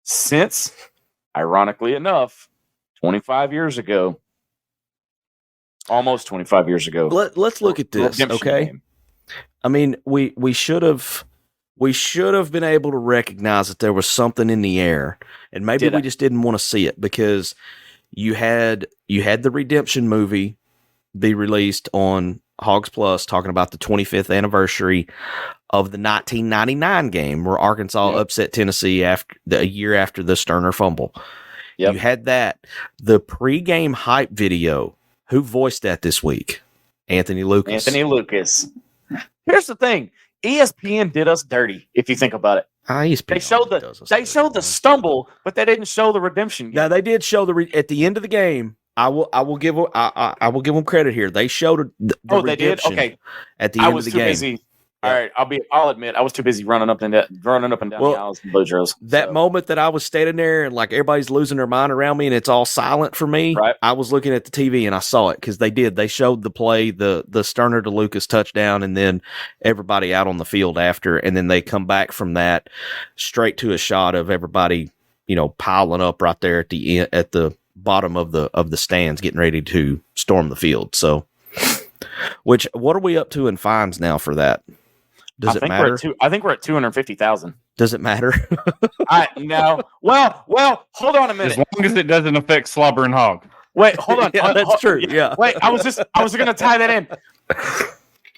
since, ironically enough, 25 years ago. Almost 25 years ago. Let's look at this, okay? Game. I mean, we should have been able to recognize that there was something in the air, and maybe we just didn't want to see it, because you had the Redemption movie be released on Hogs Plus talking about the 25th anniversary of the 1999 game where Arkansas upset Tennessee a year after the Sterner fumble. Yep. You had that. The pregame hype video. Who voiced that this week? Anthony Lucas. Here's the thing. ESPN did us dirty, if you think about it. They showed the stumble, but they didn't show the redemption game. Now they did show at the end of the game. I will give them credit here. They showed the they did. Okay. At the end of the game. Busy. All right, I'll admit I was too busy running up and down the aisles and Boudreaux's. That moment that I was standing there and like everybody's losing their mind around me and it's all silent for me. Right. I was looking at the TV and I saw it because they showed the play, the Sterner to Lucas touchdown, and then everybody out on the field after, and then they come back from that straight to a shot of everybody, piling up right there at the end, at the bottom of the stands, getting ready to storm the field. So, what are we up to in fines now for that? Does it matter? I think we're at 250,000. Does it matter? No. Well, hold on a minute. As long as it doesn't affect Slobber and Hog. Wait, hold on. That's true. Yeah. Wait, I was going to tie that in.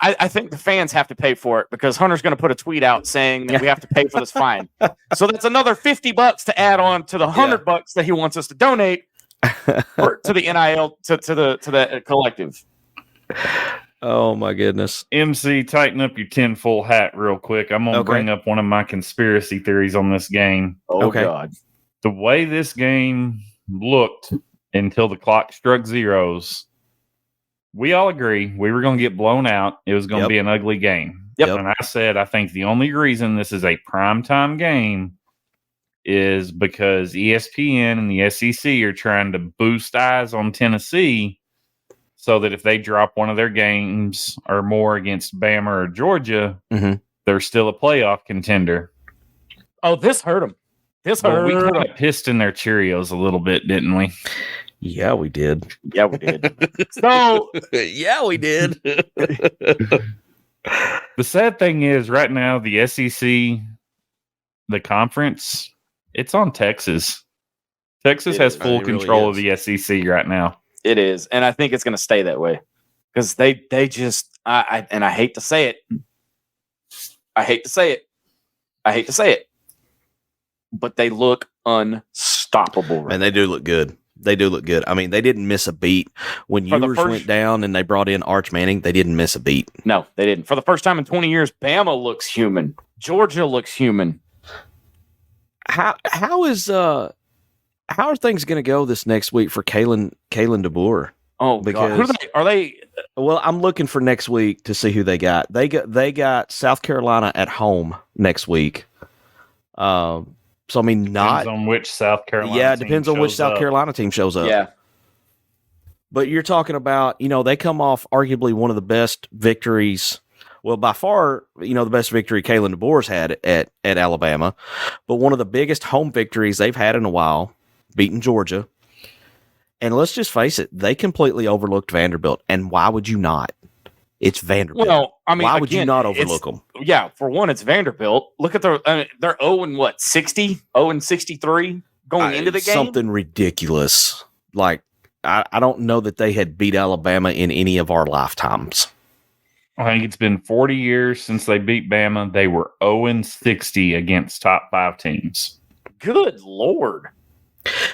I think the fans have to pay for it because Hunter's going to put a tweet out saying that we have to pay for this fine. So that's another $50 to add on to the $100 that he wants us to donate to the NIL to the collective. Oh my goodness. MC, tighten up your tinfoil hat real quick. I'm gonna bring up one of my conspiracy theories on this game. Oh God. The way this game looked until the clock struck zeros, we all agree we were gonna get blown out. It was gonna be an ugly game. Yep. And I said I think the only reason this is a primetime game is because ESPN and the SEC are trying to boost eyes on Tennessee, so that if they drop one of their games or more against Bama or Georgia, they're still a playoff contender. Oh, this hurt them. This Well, we hurt. kind of pissed in their Cheerios a little bit, didn't we? Yeah, we did. Yeah, we did. So Yeah, we did. The sad thing is, right now, the SEC, the conference, it's on Texas. Texas has full It really control of is. the SEC right now. it is, and I think it's going to stay that way because they just I hate to say it. I hate to say it, but they look unstoppable. Right And they do look good. They do look good. I mean, they didn't miss a beat. When For the Ewers first- went down and they brought in Arch Manning, they didn't miss a beat. No, they didn't. For the first time in 20 years, Bama looks human. Georgia looks human. How are things going to go this next week for Kalen DeBoer? Oh, God. Who Because- are they? Well, I'm looking for next week to see who they got. They got South Carolina at home next week. So I mean, Depends on which South Carolina. yeah, it team depends on which shows South up. Carolina team shows up. Yeah. But you're talking about, they come off arguably one of the best victories. Well, by far, the best victory Kalen DeBoer's had at Alabama, but one of the biggest home victories they've had in a while, beating Georgia. And let's just face it, they completely overlooked Vanderbilt. And why would you not? It's Vanderbilt. Well, I mean, why would you again, not it's- overlook them? Yeah, for one, it's Vanderbilt. Look at they're 0 and 60, 0 and 63 going into the game. Something ridiculous. Like, I don't know that they had beat Alabama in any of our lifetimes. I think it's been 40 years since they beat Bama. They were 0-60 against top 5 teams. Good Lord.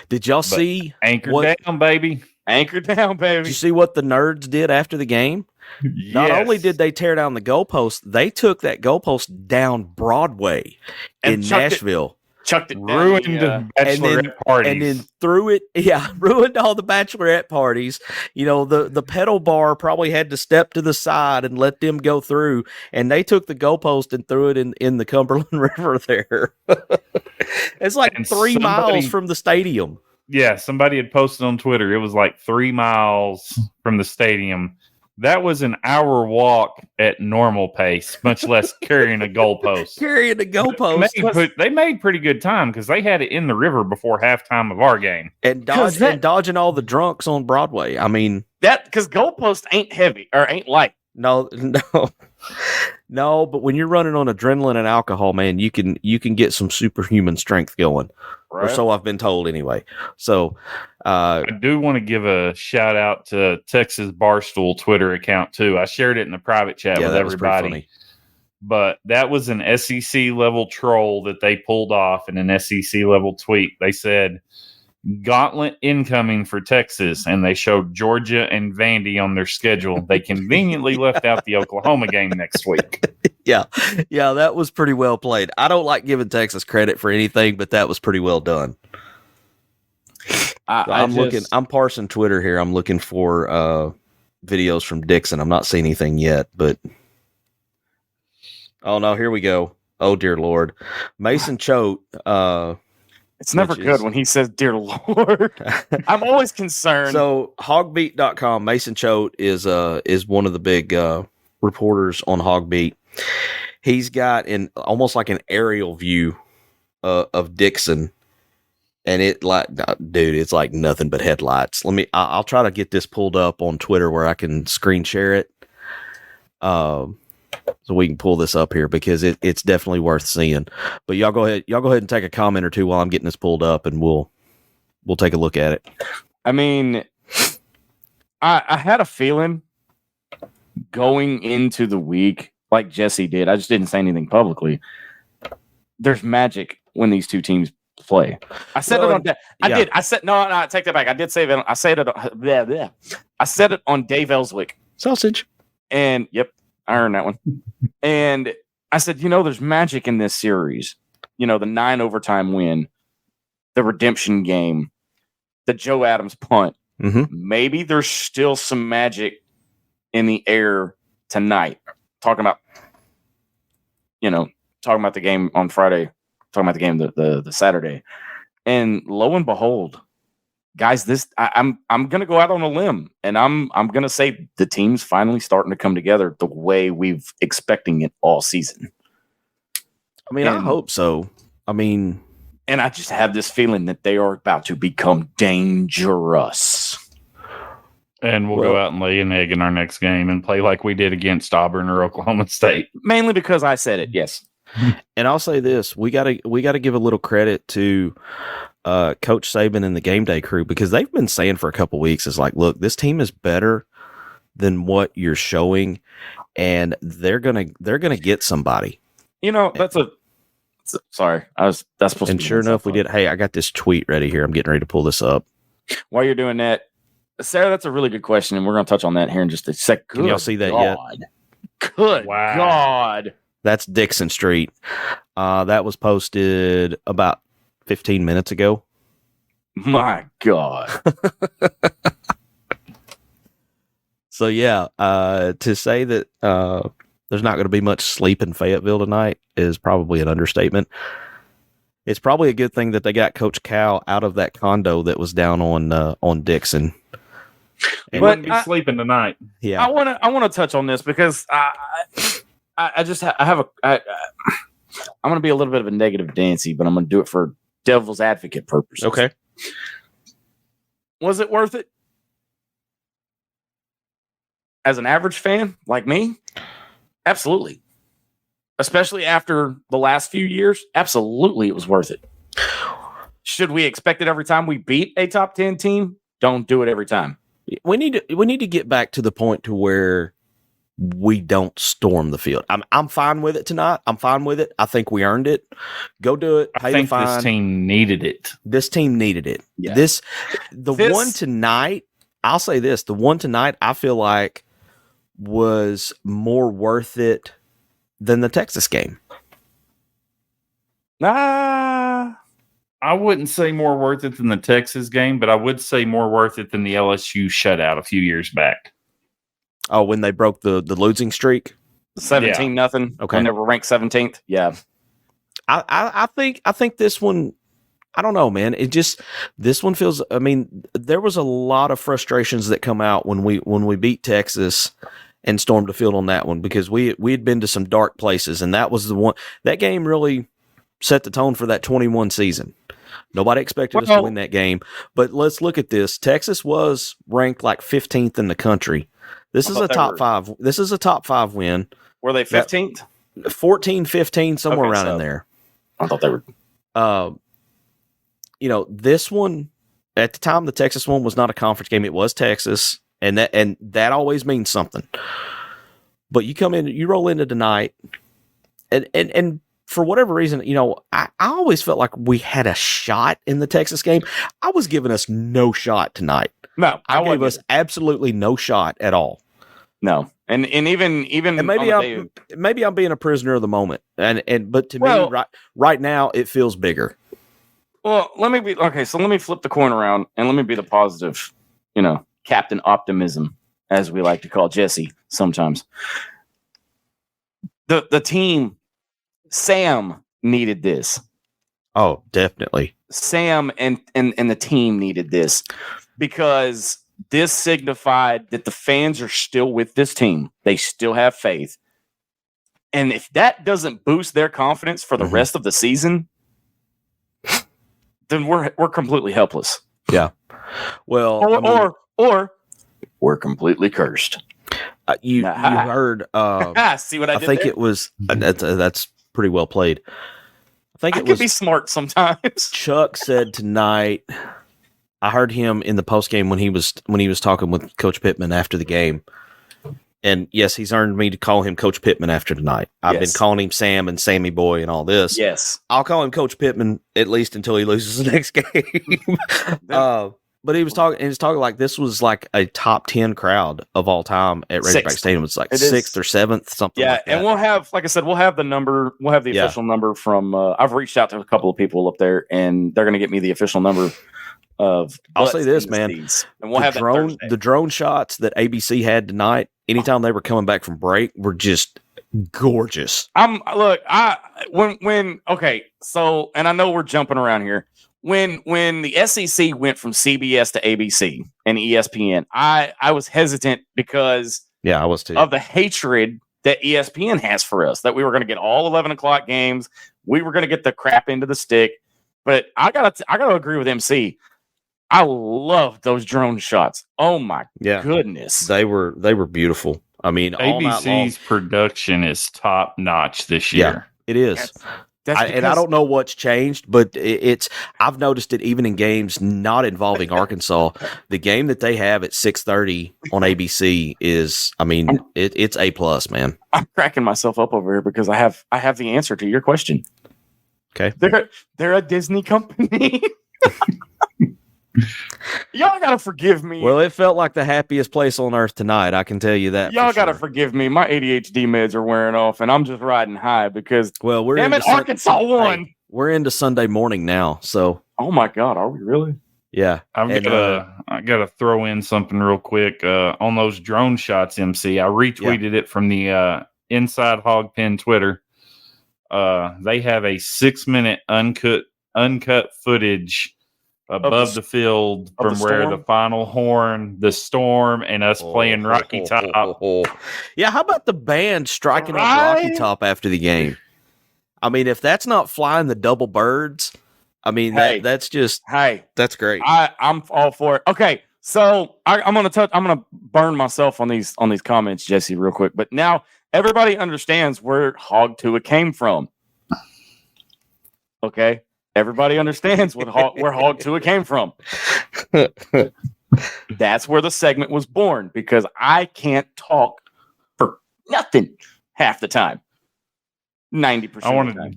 Did y'all see Anchored down, baby. Anchor down, Did baby. you see what the nerds did after the game? Not Yes. only did they tear down the goalpost, they took that goalpost down Broadway And in chucked it- Nashville Chucked it down Ruined the, bachelorette parties. and then threw it. Yeah, ruined all the bachelorette parties. The pedal bar probably had to step to the side and let them go through. And they took the goalpost and threw it in the Cumberland River there. It's like And 3 miles from the stadium. Yeah, somebody had posted on Twitter. It was like 3 miles from the stadium. That was an hour walk at normal pace, much less carrying a goalpost. Carrying the goalpost. They made pretty good time because they had it in the river before halftime of our game. And dodging all the drunks on Broadway. I mean, that because goalpost ain't heavy or ain't light. no. But when you're running on adrenaline and alcohol, man, you can get some superhuman strength going. Or so I've been told anyway. So I do want to give a shout out to Texas Barstool Twitter account too. I shared it in the private chat with that was pretty everybody. funny. But that was an SEC level troll that they pulled off in an SEC level tweet. They said, "Gauntlet incoming for Texas," and they showed Georgia and Vandy on their schedule. They conveniently left out the Oklahoma game next week. Yeah, that was pretty well played. I don't like giving Texas credit for anything, but that was pretty well done. I'm parsing Twitter here. I'm looking for videos from Dixon. I'm not seeing anything yet, but oh no, here we go. Oh dear Lord, Mason Choate. It's never good when he says, "Dear Lord." I'm always concerned. So hogbeat.com, Mason Choate is one of the big reporters on Hogbeat. He's got almost like an aerial view of Dixon, and it's like nothing but headlights. I'll try to get this pulled up on Twitter where I can screen share it. So we can pull this up here because it's definitely worth seeing. But y'all go ahead and take a comment or two while I'm getting this pulled up, and we'll take a look at it. I mean, I had a feeling going into the week, like Jesse did. I just didn't say anything publicly. There's magic when these two teams play. I said it on. I did. I said no. I take that back. I did say that. I said it. I said it on Dave Ellswick. Sausage. And yep, I earned that one. And I said, there's magic in this series. The 9 overtime win, the redemption game, the Joe Adams punt. Mm-hmm. Maybe there's still some magic in the air tonight. Talking about the game on Friday, talking about the game the Saturday, and lo and behold, guys, I'm gonna go out on a limb, and I'm gonna say the team's finally starting to come together the way we've expecting it all season. I mean, I hope so. I mean, And I just have this feeling that they are about to become dangerous. And we'll go out and lay an egg in our next game and play like we did against Auburn or Oklahoma State. Mainly because I said it, yes. And I'll say this: we gotta give a little credit to Coach Saban and the game day crew, because they've been saying for a couple weeks, it's like, look, this team is better than what you're showing, and they're gonna get somebody. You know, sorry, that's supposed to. And sure enough, we did. Hey, I got this tweet ready here. I'm getting ready to pull this up. While you're doing that, Sarah, that's a really good question, and we're going to touch on that here in just a sec. Can y'all see that yet? Good God. That's Dixon Street. That was posted about 15 minutes ago. My God. So, yeah, to say that there's not going to be much sleep in Fayetteville tonight is probably an understatement. It's probably a good thing that they got Coach Cal out of that condo that was down on Dixon. He wouldn't be sleeping tonight. Yeah, I want to touch on this because I'm going to be a little bit of a negative Nancy, but I'm going to do it for devil's advocate purposes. Okay. Was it worth it? As an average fan like me, absolutely. Especially after the last few years, absolutely it was worth it. Should we expect it every time we beat a top 10 team? Don't do it every time. We need to get back to the point to where we don't storm the field. I'm fine with it tonight. I'm fine with it. I think we earned it. Go do it. I think this team needed it. This team needed it. Yeah. One tonight, I'll say this, the one tonight I feel like was more worth it than the Texas game. I wouldn't say more worth it than the Texas game, but I would say more worth it than the LSU shutout a few years back. Oh, when they broke the losing streak? 17-0. Okay. When they were ranked 17th. Yeah. I think this one, I don't know, man. This one feels, I mean, there was a lot of frustrations that come out when we beat Texas and stormed the field on that one, because we had been to some dark places, and that was the one, that game really set the tone for that 21 season. Nobody expected us to win that game, but let's look at this. Texas was ranked like 15th in the country. This is a top 5. This is a top 5 win. Were they 15th? 14, 15, somewhere around in there. I thought they were. This one, at the time, the Texas one was not a conference game. It was Texas, and that always means something. But you roll into tonight, and for whatever reason, I always felt like we had a shot in the Texas game. I was giving us no shot tonight. No, I gave us absolutely no shot at all. No, and even and maybe I'm being a prisoner of the moment, but to me, right now it feels bigger. Well, let me flip the coin around and let me be the positive, Captain Optimism, as we like to call Jesse sometimes. The team, Sam, needed this. Oh, definitely. Sam and the team needed this, because this signified that the fans are still with this team. They still have faith. And if that doesn't boost their confidence for the rest of the season, then we're completely helpless. Yeah. Well, or we're completely cursed. You heard see what I did? I think there? It was that's pretty well played. I could be smart sometimes. Chuck said tonight, I heard him in the post game when he was talking with Coach Pittman after the game. And yes, he's earned me to call him Coach Pittman after tonight. I've been calling him Sam and Sammy Boy and all this. Yes. I'll call him Coach Pittman at least until he loses the next game. But he was talking like this was like a top 10 crowd of all time at Razorback Stadium. It's like 6th or 7th, something like that. And we'll have, like I said, we'll have the number. We'll have the official number from, I've reached out to a couple of people up there, and they're going to get me the official number of. I'll say this, man. And we'll have the drone shots that ABC had tonight, anytime they were coming back from break, were just gorgeous. And I know we're jumping around here. When the SEC went from CBS to ABC and ESPN, I was hesitant because I was too, of the hatred that ESPN has for us, that we were going to get all 11 o'clock games. We were going to get the crap into the stick. But I gotta agree with MC. I love those drone shots. Oh my goodness. They were beautiful. I mean, all night long. ABC's production is top notch this year. It is. That's And I don't know what's changed, but I've noticed it even in games not involving Arkansas. The game that they have at 6:30 on ABC is, I mean, it's A+, man. I'm cracking myself up over here because I have the answer to your question. Okay. They're a Disney company. Y'all gotta forgive me. Well, it felt like the happiest place on earth tonight. I can tell you that. Y'all gotta forgive me. My ADHD meds are wearing off, and I'm just riding high because. Well, damn it, Arkansas won. Hey, we're into Sunday morning now, so. Oh my God, are we really? Yeah, I gotta throw in something real quick on those drone shots. MC, I retweeted it from the Inside Hog Pen Twitter. They have a 6-minute uncut footage above the field from where the final horn, the storm, and us playing Rocky Top. Yeah, how about the band striking up Rocky Top after the game? I mean, if that's not flying the double birds, I mean, that's great. I'm all for it. Okay, so I'm gonna burn myself on these comments, Jesse, real quick. But now everybody understands where Hog Tua came from. Okay. Everybody understands where Hog Tua came from. That's where the segment was born because I can't talk for nothing half the time. 90% of the time.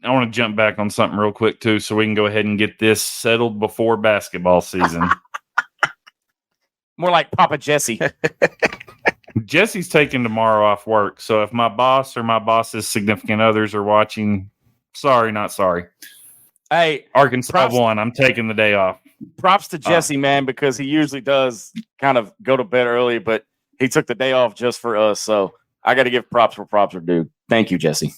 I want to jump back on something real quick too, so we can go ahead and get this settled before basketball season. More like Papa Jesse. Jesse's taking tomorrow off work, so if my boss or my boss's significant others are watching, sorry, not sorry. Hey, Arkansas won. I'm taking the day off. Props to Jesse, man, because he usually does kind of go to bed early, but he took the day off just for us. So I got to give props where props are due. Thank you, Jesse.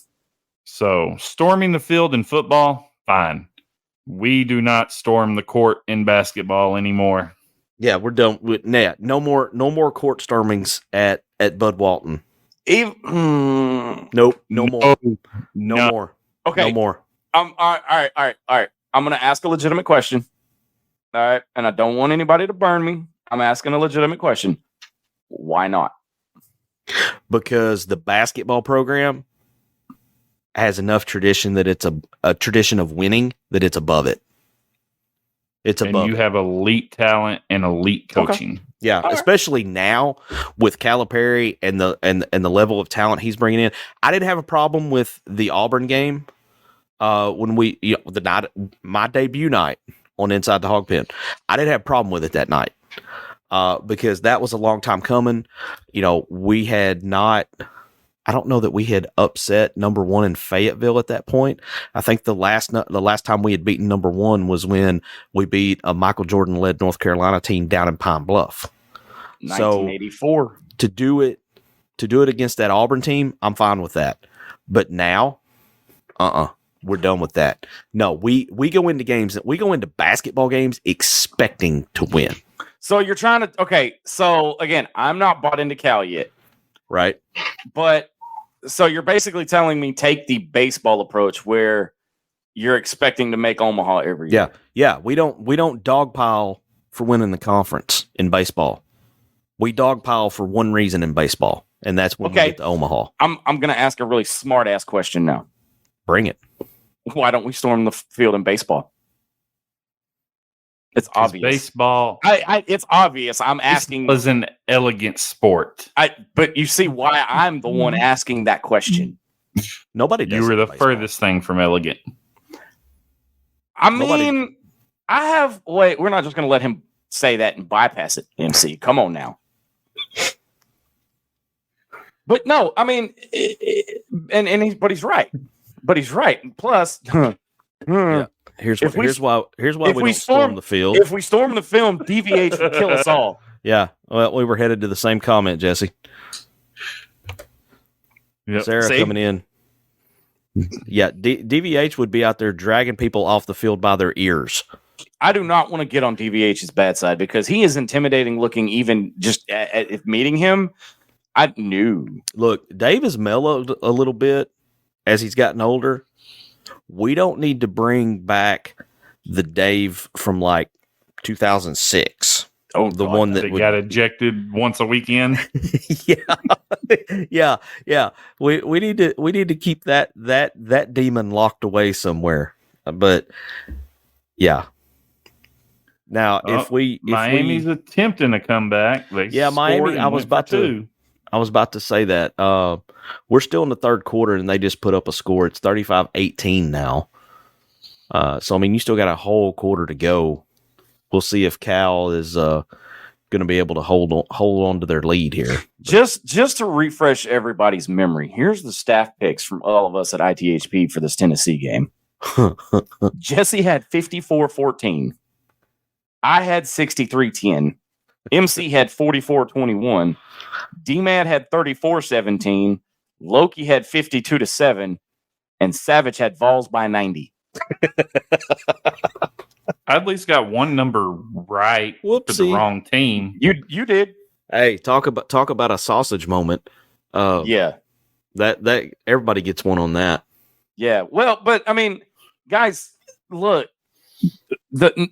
So storming the field in football, fine. We do not storm the court in basketball anymore. Yeah, we're done with that. No more court stormings at Bud Walton. Nope. No more. No more. Okay. No more. All right. I'm going to ask a legitimate question. All right. And I don't want anybody to burn me. I'm asking a legitimate question. Why not? Because the basketball program has enough tradition that it's a tradition of winning that it's above it. It's above. And you have elite talent and elite coaching. Okay. Yeah, especially now with Calipari and the level of talent he's bringing in. I didn't have a problem with the Auburn game. When my debut night on Inside the Hog Pen, I didn't have a problem with it that night because that was a long time coming. We had not. I don't know that we had upset number 1 in Fayetteville at that point. I think the last time we had beaten number 1 was when we beat a Michael Jordan led North Carolina team down in Pine Bluff. 1984. So to do it against that Auburn team, I'm fine with that. But now, we're done with that. No, we go into basketball games expecting to win. So you're trying to, okay. So again, I'm not bought into Cal yet. Right. But so you're basically telling me take the baseball approach where you're expecting to make Omaha every year. Yeah. We don't dogpile for winning the conference in baseball. We dogpile for one reason in baseball, and that's when we get to Omaha. I'm going to ask a really smart ass question now. Bring it. Why don't we storm the field in baseball? It's obvious. Baseball. It's obvious. I'm asking. It was an elegant sport. But you see why I'm the one asking that question. Nobody does. You were the furthest thing from elegant. We're not just going to let him say that and bypass it, MC. Come on now. But no, I mean, but he's right. Plus, yeah. Here's why we don't storm the field. If we storm the field, DVH will kill us all. Yeah. Well, we were headed to the same comment, Jesse. Yep. Sarah coming in. Yeah, DVH would be out there dragging people off the field by their ears. I do not want to get on DVH's bad side because he is intimidating looking even just if meeting him. I knew. Look, Dave has mellowed a little bit as he's gotten older. We don't need to bring back the Dave from like 2006. Oh, the one that got ejected once a weekend. yeah. We need to keep that demon locked away somewhere. But yeah. Now, Miami's attempting to come back. Miami. I was about to say that. We're still in the third quarter, and they just put up a score. It's 35-18 now. So I mean, you still got a whole quarter to go. We'll see if Cal is going to be able to hold on to their lead here. Just to refresh everybody's memory, here's the staff picks from all of us at ITHP for this Tennessee game. Jesse had 54-14. I had 63-10. MC had 44-21. D-Mad had 34-17. Loki had 52-7. And Savage had Vols by 90. I at least got one number right for the wrong team. You did. Hey, talk about a sausage moment. Yeah. That everybody gets one on that. Yeah. Well, but I mean, guys, look. The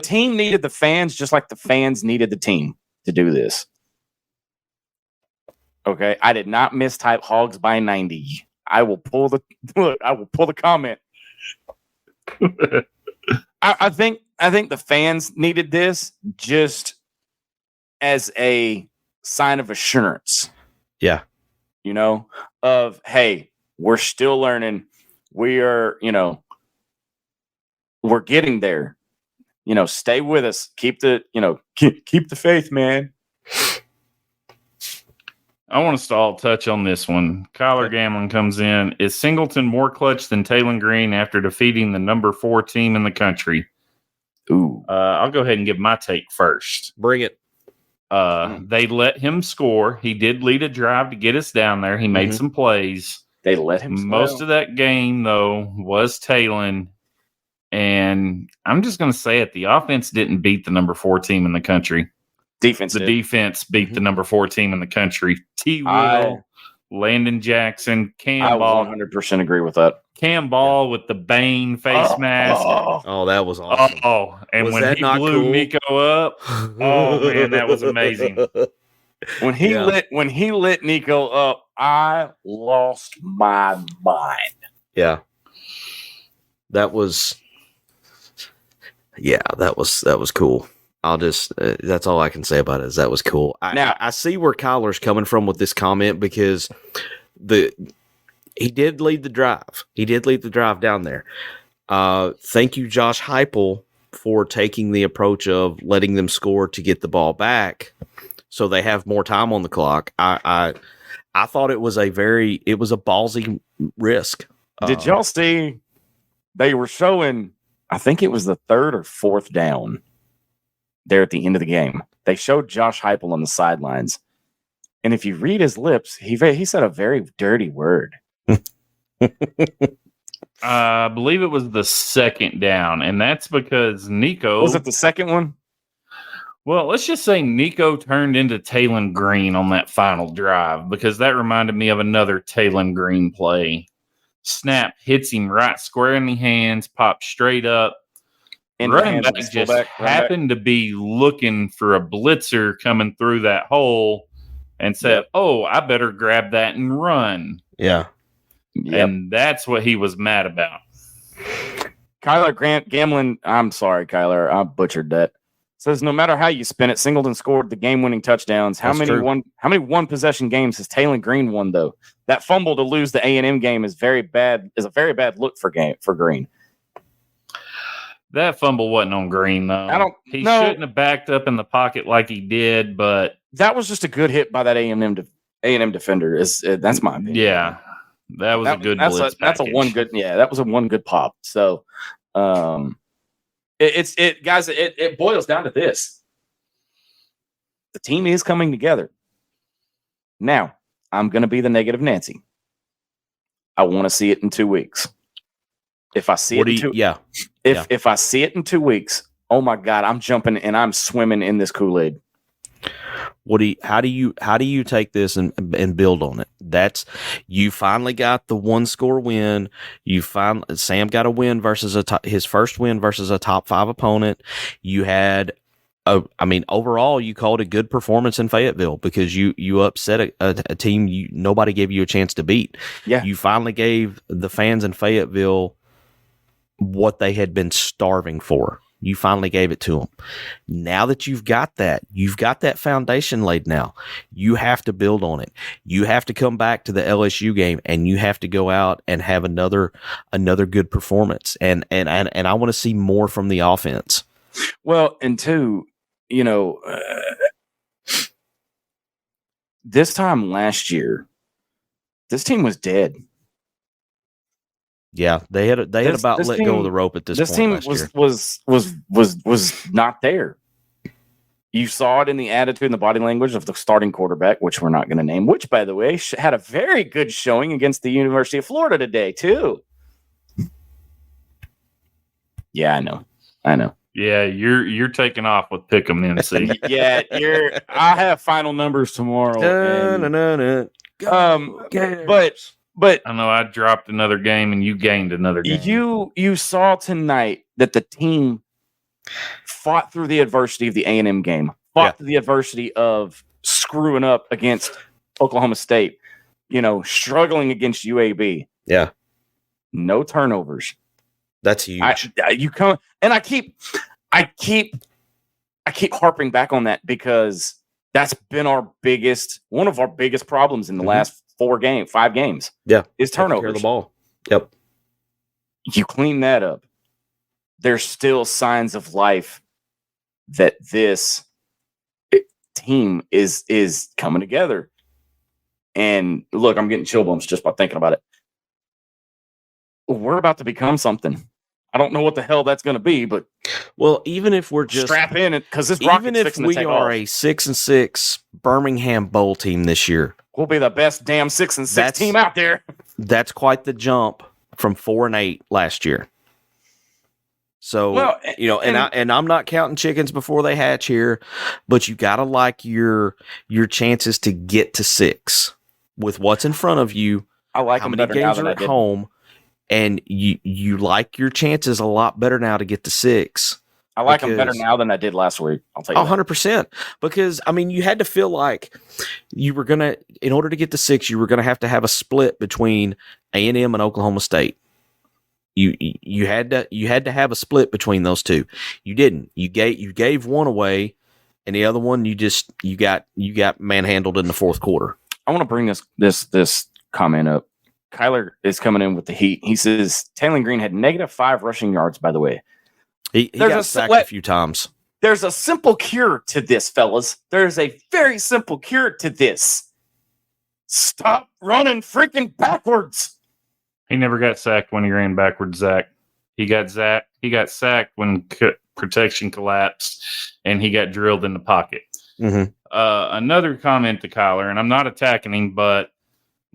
team needed the fans just like the fans needed the team to do this. Okay, I did not mistype Hogs by 90. I will pull the comment. I think the fans needed this just as a sign of assurance. Yeah. Of hey, we're still learning. We are, we're getting there. Stay with us. Keep the faith, man. I want us to all touch on this one. Kyler Gamlin comes in. Is Singleton more clutch than Taylor Green after defeating the number 4 team in the country? Ooh. I'll go ahead and give my take first. Bring it. They let him score. He did lead a drive to get us down there. He made some plays. They let him Most of that game, though, was Taylor. And I'm just going to say it. The offense didn't beat the number 4 team in the country. Defense beat the number 4 team in the country. T. Will, Landon Jackson, Cam Ball. I 100% agree with that. Cam Ball with the Bane face mask. Oh, that was awesome. And was when he blew cool? Nico up, oh man, that was amazing. When he lit Nico up, I lost my mind. Yeah. That was cool. I'll just that's all I can say about it is that was cool. I see where Kyler's coming from with this comment because he did lead the drive. He did lead the drive down there. Thank you, Josh Heupel, for taking the approach of letting them score to get the ball back so they have more time on the clock. I thought it was a ballsy risk. Did y'all see they were showing, I think it was the 3rd or 4th down there at the end of the game. They showed Josh Heupel on the sidelines. And if you read his lips, he said a very dirty word. I believe it was the 2nd down, and that's because Nico... Was it the second one? Well, let's just say Nico turned into Taylor Green on that final drive because that reminded me of another Taylor Green play. Snap, hits him right square in the hands, pops straight up. And running back just happened to be looking for a blitzer coming through that hole and said, I better grab that and run. Yeah. And that's what he was mad about. Kyler Gamlin, I'm sorry, Kyler, I butchered that. Says no matter how you spin it, Singleton scored the game-winning touchdowns. How many one-possession games has Taylor Green won though? That fumble to lose the A&M game is a very bad look for Green. That fumble wasn't on Green though. He shouldn't have backed up in the pocket like he did, but that was just a good hit by that A&M defender. That's my opinion. Yeah. That was a good blitz package. That was a one good pop. So, it boils down to this. The team is coming together. Now, I'm going to be the negative Nancy. I want to see it in 2 weeks. If I see if I see it in 2 weeks, oh my God, I'm jumping and I'm swimming in this Kool-Aid. How do you take this and build on it? You finally got the 1-score win. Sam got a win versus his first win versus a top 5 opponent. You had overall, you called a good performance in Fayetteville because you upset a team nobody gave you a chance to beat. Yeah. You finally gave the fans in Fayetteville what they had been starving for. You finally gave it to them. Now that you've got that foundation laid now, you have to build on it. You have to come back to the LSU game and you have to go out and have another good performance. And I want to see more from the offense. Well, and two, this time last year, this team was dead. Yeah, they had about let go of the rope at this point. This team was not there. You saw it in the attitude and the body language of the starting quarterback, which we're not going to name, which, by the way, had a very good showing against the University of Florida today, too. Yeah, I know. Yeah, you're taking off with Pick'em NC. Yeah, I have final numbers tomorrow. But I know I dropped another game and you gained another game. You saw tonight that the team fought through the adversity of the A&M game, through the adversity of screwing up against Oklahoma State, struggling against UAB. Yeah. No turnovers. That's huge. I keep harping back on that because that's been one of our biggest problems in the last 5 games. Yeah. Is turnovers. Care the ball. Yep. You clean that up. There's still signs of life that this team is coming together. And look, I'm getting chill bumps just by thinking about it. We're about to become something. I don't know what the hell that's going to be, but even if we're just strap in it because this even if we are a 6-6 Birmingham Bowl team this year, we'll be the best damn 6-6 team out there. That's quite the jump from 4-8 last year. So and I'm not counting chickens before they hatch here, but you gotta like your chances to get to 6 with what's in front of you. I like how them many better now games than are I at did. home. And you like your chances a lot better now to get to 6. I like them better now than I did last week. I'll tell you 100%. Because, you had to feel like you were going to, in order to get to 6, you were going to have a split between A&M and Oklahoma State. You had to have a split between those two. You didn't. You gave one away, and the other one you got manhandled in the fourth quarter. I want to bring this comment up. Kyler is coming in with the heat. He says Taylor Green had -5 rushing yards, by the way. He got sacked a few times. There's a simple cure to this, fellas. There's a very simple cure to this. Stop running freaking backwards. He never got sacked when he ran backwards, Zach. He got sacked when protection collapsed and he got drilled in the pocket. Mm-hmm. Another comment to Kyler, and I'm not attacking him, but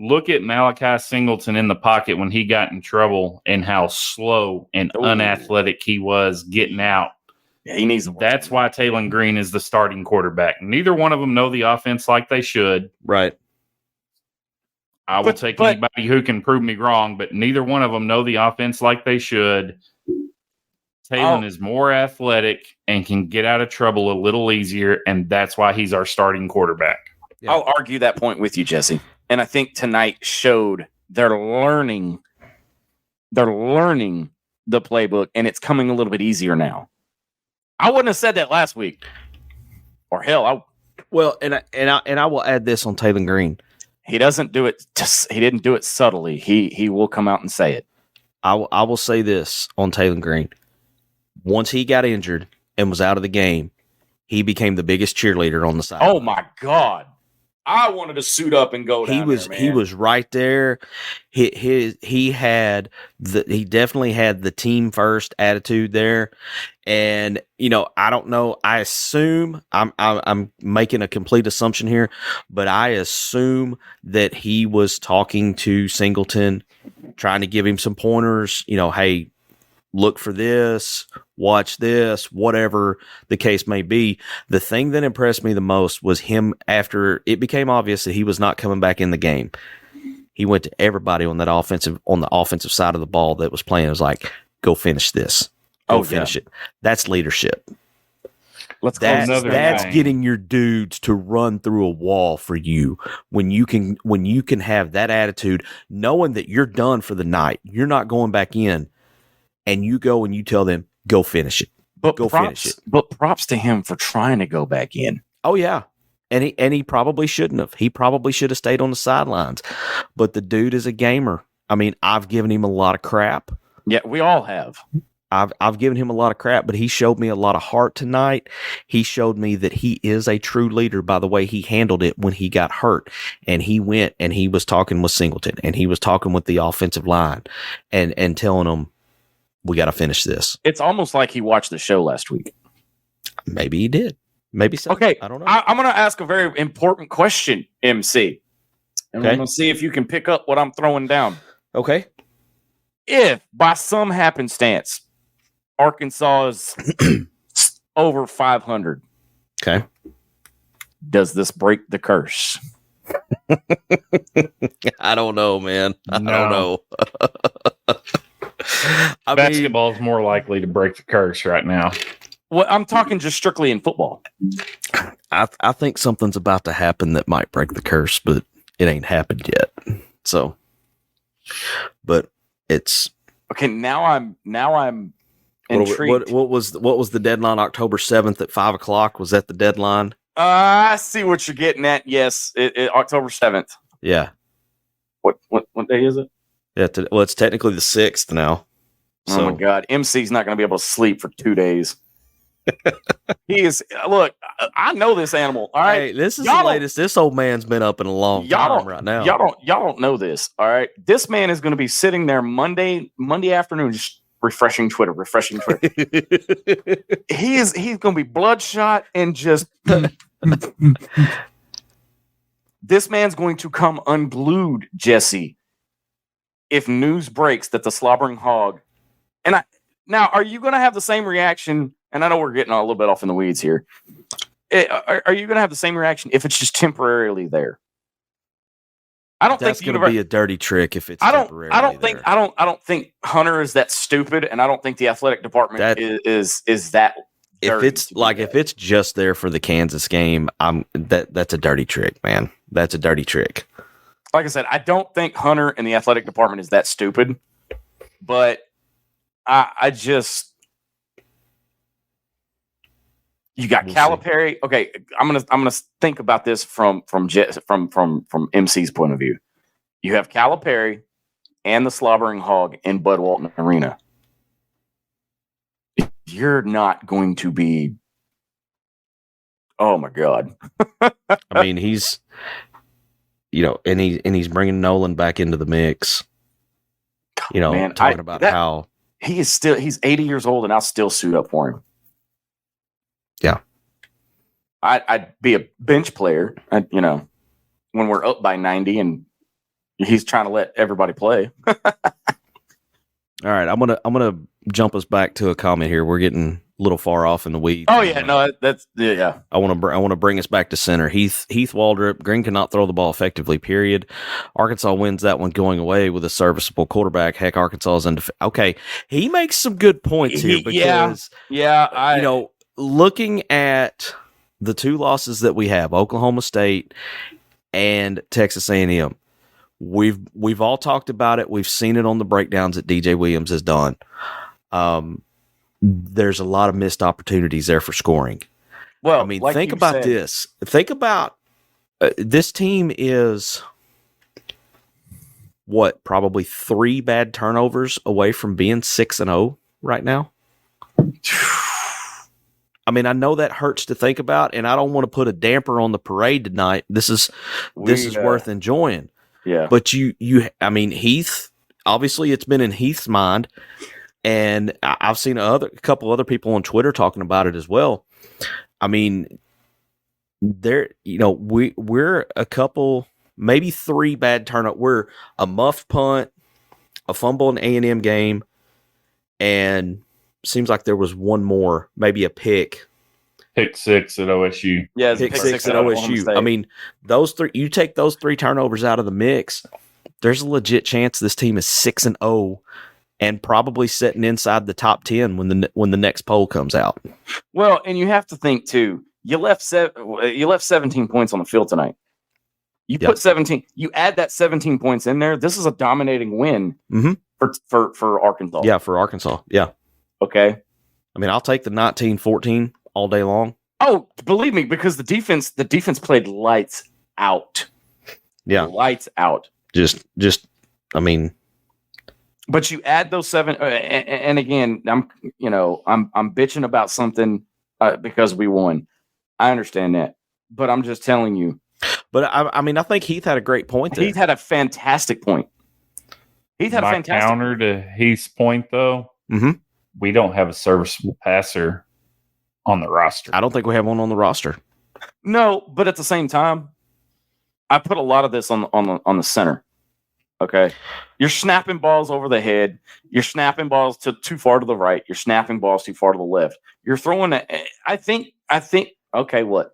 look at Malachi Singleton in the pocket when he got in trouble and how slow and unathletic he was getting out. Yeah, he needs. That's why Taylor Green is the starting quarterback. Neither one of them know the offense like they should. Right. I will take anybody who can prove me wrong, but neither one of them know the offense like they should. Taylor is more athletic and can get out of trouble a little easier, and that's why he's our starting quarterback. Yeah. I'll argue that point with you, Jesse. And I think tonight showed they're learning the playbook, and it's coming a little bit easier now. I wouldn't have said that last week, or hell, I will add this on Taylor Green. He doesn't do it. He didn't do it subtly. He will come out and say it. I will say this on Taylor Green. Once he got injured and was out of the game, he became the biggest cheerleader on the side. Oh my God. I wanted to suit up and go down there, man. He was right there. He definitely had the team first attitude there. And I don't know. I assume I'm making a complete assumption here, but I assume that he was talking to Singleton, trying to give him some pointers. Hey, look for this, watch this, whatever the case may be. The thing that impressed me the most was him after it became obvious that he was not coming back in the game. He went to everybody on the offensive side of the ball that was playing. It was like, go finish this. Go finish it. That's leadership. That's getting your dudes to run through a wall for you when you can have that attitude, knowing that you're done for the night. You're not going back in, and you go and you tell them, go finish it. Finish it. But props to him for trying to go back in. Oh yeah. And he probably shouldn't have. He probably should have stayed on the sidelines. But the dude is a gamer. I mean, I've given him a lot of crap. Yeah, we all have. I've given him a lot of crap, but he showed me a lot of heart tonight. He showed me that he is a true leader by the way he handled it when he got hurt. And he went and he was talking with Singleton, and he was talking with the offensive line and telling them, we got to finish this. It's almost like he watched the show last week. Maybe he did. Maybe so. Okay. I don't know. I'm going to ask a very important question, MC. And we're going to see if you can pick up what I'm throwing down. Okay. If by some happenstance Arkansas is over 500, okay, does this break the curse? I don't know, man. I don't know. Basketball is more likely to break the curse right now. Well, I'm talking just strictly in football. I think something's about to happen that might break the curse, but it ain't happened yet. So, but it's okay. Now I'm intrigued. What was the deadline? October 7th at 5:00. Was that the deadline? I see what you're getting at. Yes, October 7th. Yeah. What day is it? Yeah. It's technically the 6th now. So. Oh my God, MC's not going to be able to sleep for 2 days. He is. Look, I know this animal. All right, hey, this is the latest. This old man's been up in a long time right now. Y'all don't know this. All right, this man is going to be sitting there Monday afternoon, just refreshing Twitter. He's going to be bloodshot and just. This man's going to come unglued, Jesse, if news breaks that the slobbering hog. And now, are you going to have the same reaction? And I know we're getting a little bit off in the weeds here. Are you going to have the same reaction if it's just temporarily there? I don't think that's going to be a dirty trick if it's temporarily I don't think Hunter is that stupid, and I don't think the athletic department is that. If it's just there for the Kansas game, that's a dirty trick, man. That's a dirty trick. Like I said, I don't think Hunter and the athletic department is that stupid, but I just. You got Calipari. Okay, I'm gonna think about this from MC's point of view. You have Calipari and the slobbering hog in Bud Walton Arena. You're not going to be. Oh my God! I mean, he's, and he's bringing Nolan back into the mix. Talking about how he's 80 years old, and I'll still suit up for him. Yeah, I'd be a bench player, when we're up by 90 and he's trying to let everybody play. All right, I'm gonna jump us back to a comment here. We're getting a little far off in the weeds. Oh yeah, no, that's yeah. I want to bring us back to center. Heath Waldrop. Green cannot throw the ball effectively. Period. Arkansas wins that one going away with a serviceable quarterback. Heck, Arkansas is okay. He makes some good points here because looking at the two losses that we have, Oklahoma State and Texas A&M, we've all talked about it. We've seen it on the breakdowns that DJ Williams has done. There's a lot of missed opportunities there for scoring. Well, I mean, think about this. Think about this team is probably 3 bad turnovers away from being 6-0 right now. I mean, I know that hurts to think about, and I don't want to put a damper on the parade tonight. This is worth enjoying. Yeah. But I mean, Heath, obviously it's been in Heath's mind, and I've seen a couple other people on Twitter talking about it as well. I mean, we're a couple, maybe 3 bad turnovers. We're a muffed punt, a fumble in A&M game, and seems like there was one more, maybe a pick. Pick 6 at OSU. Yeah, Pick 6 at OSU. I mean, those three. You take those 3 turnovers out of the mix, there's a legit chance this team is 6-0 and probably sitting inside the top 10 when the next poll comes out. Well, and you have to think too. You left 17 points on the field tonight. You put 17. You add that 17 points in there. This is a dominating win for Arkansas. Yeah, for Arkansas. Yeah. Okay. I mean, I'll take the 19-14 all day long. Oh, believe me, because the defense played lights out. Yeah, lights out. Just. I mean, but you add those 7, and again, I'm bitching about something because we won. I understand that, but I'm just telling you. But I mean, I think Heath had a great point there. Heath had a fantastic point. My counter to Heath's point, though, we don't have a serviceable passer on the roster. I don't think we have one on the roster. No, but at the same time, I put a lot of this on the center. Okay, you're snapping balls over the head. You're snapping balls too far to the right. You're snapping balls too far to the left. You're throwing it. I think. Okay, what?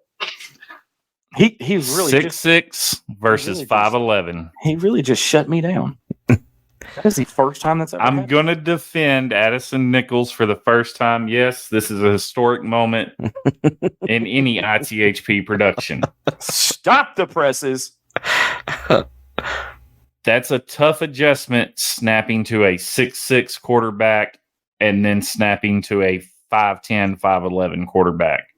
He's really 6'6" versus 5'11". He really just shut me down. That is the first time that's ever happened. going to defend Addison Nichols for the first time. Yes, this is a historic moment in any ITHP production. Stop the presses. That's a tough adjustment, snapping to a 6'6" quarterback and then snapping to a 5'10", 5'11" quarterback.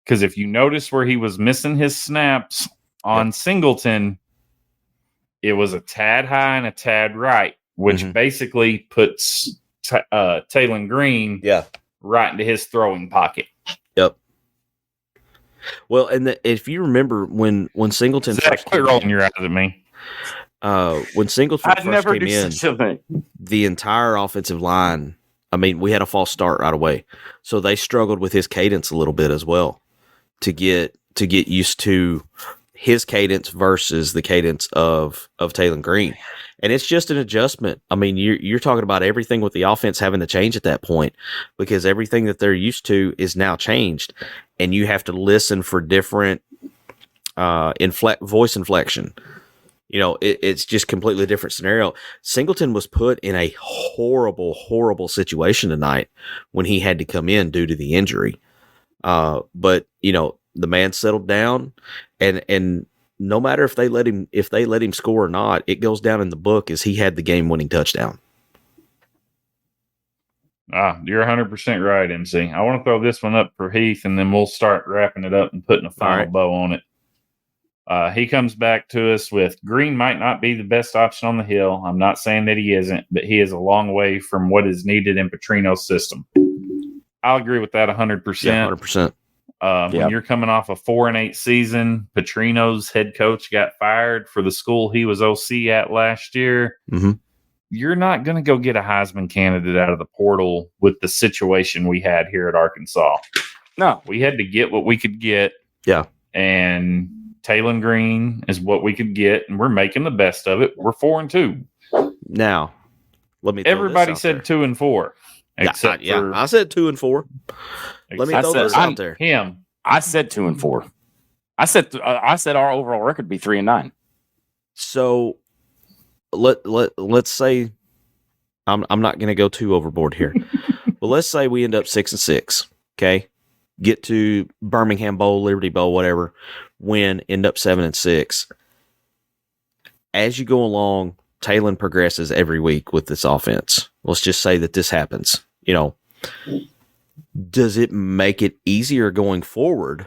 Because if you notice where he was missing his snaps on Singleton, it was a tad high and a tad right, which basically puts Taylon Green right into his throwing pocket. Yep. Well, and if you remember when Singleton first quit rolling your eyes at me. When Singleton first came in, the entire offensive line, I mean, we had a false start right away. So they struggled with his cadence a little bit as well to get used to his cadence versus the cadence of Taylon Green. And it's just an adjustment. I mean, you're talking about everything with the offense having to change at that point because everything that they're used to is now changed. And you have to listen for different voice inflection. You know, it's just completely different scenario. Singleton was put in a horrible, horrible situation tonight when he had to come in due to the injury. But you know, the man settled down, and no matter if they let him score or not, it goes down in the book as he had the game-winning touchdown. You're 100% right, MC. I want to throw this one up for Heath, and then we'll start wrapping it up and putting a final bow on it. He comes back to us with Green might not be the best option on the hill. I'm not saying that he isn't, but he is a long way from what is needed in Petrino's system. I'll agree with that 100%. Yeah, 100%. When you're coming off a 4-8 season, Petrino's head coach got fired for the school he was OC at last year. You're not going to go get a Heisman candidate out of the portal with the situation we had here at Arkansas. No, we had to get what we could get. Yeah. And Taylon Green is what we could get, and we're making the best of it. We're 4-2. Now, let me. Everybody said 2-4, except for I said 2-4. Let me throw this out there. I said 2-4. I said our overall record would be 3-9. So let's say I'm not going to go too overboard here, but let's say we end up 6-6. Okay, get to Birmingham Bowl, Liberty Bowl, whatever. Win, end up 7-6. As you go along, Taylon progresses every week with this offense. Let's just say that this happens. You know, does it make it easier going forward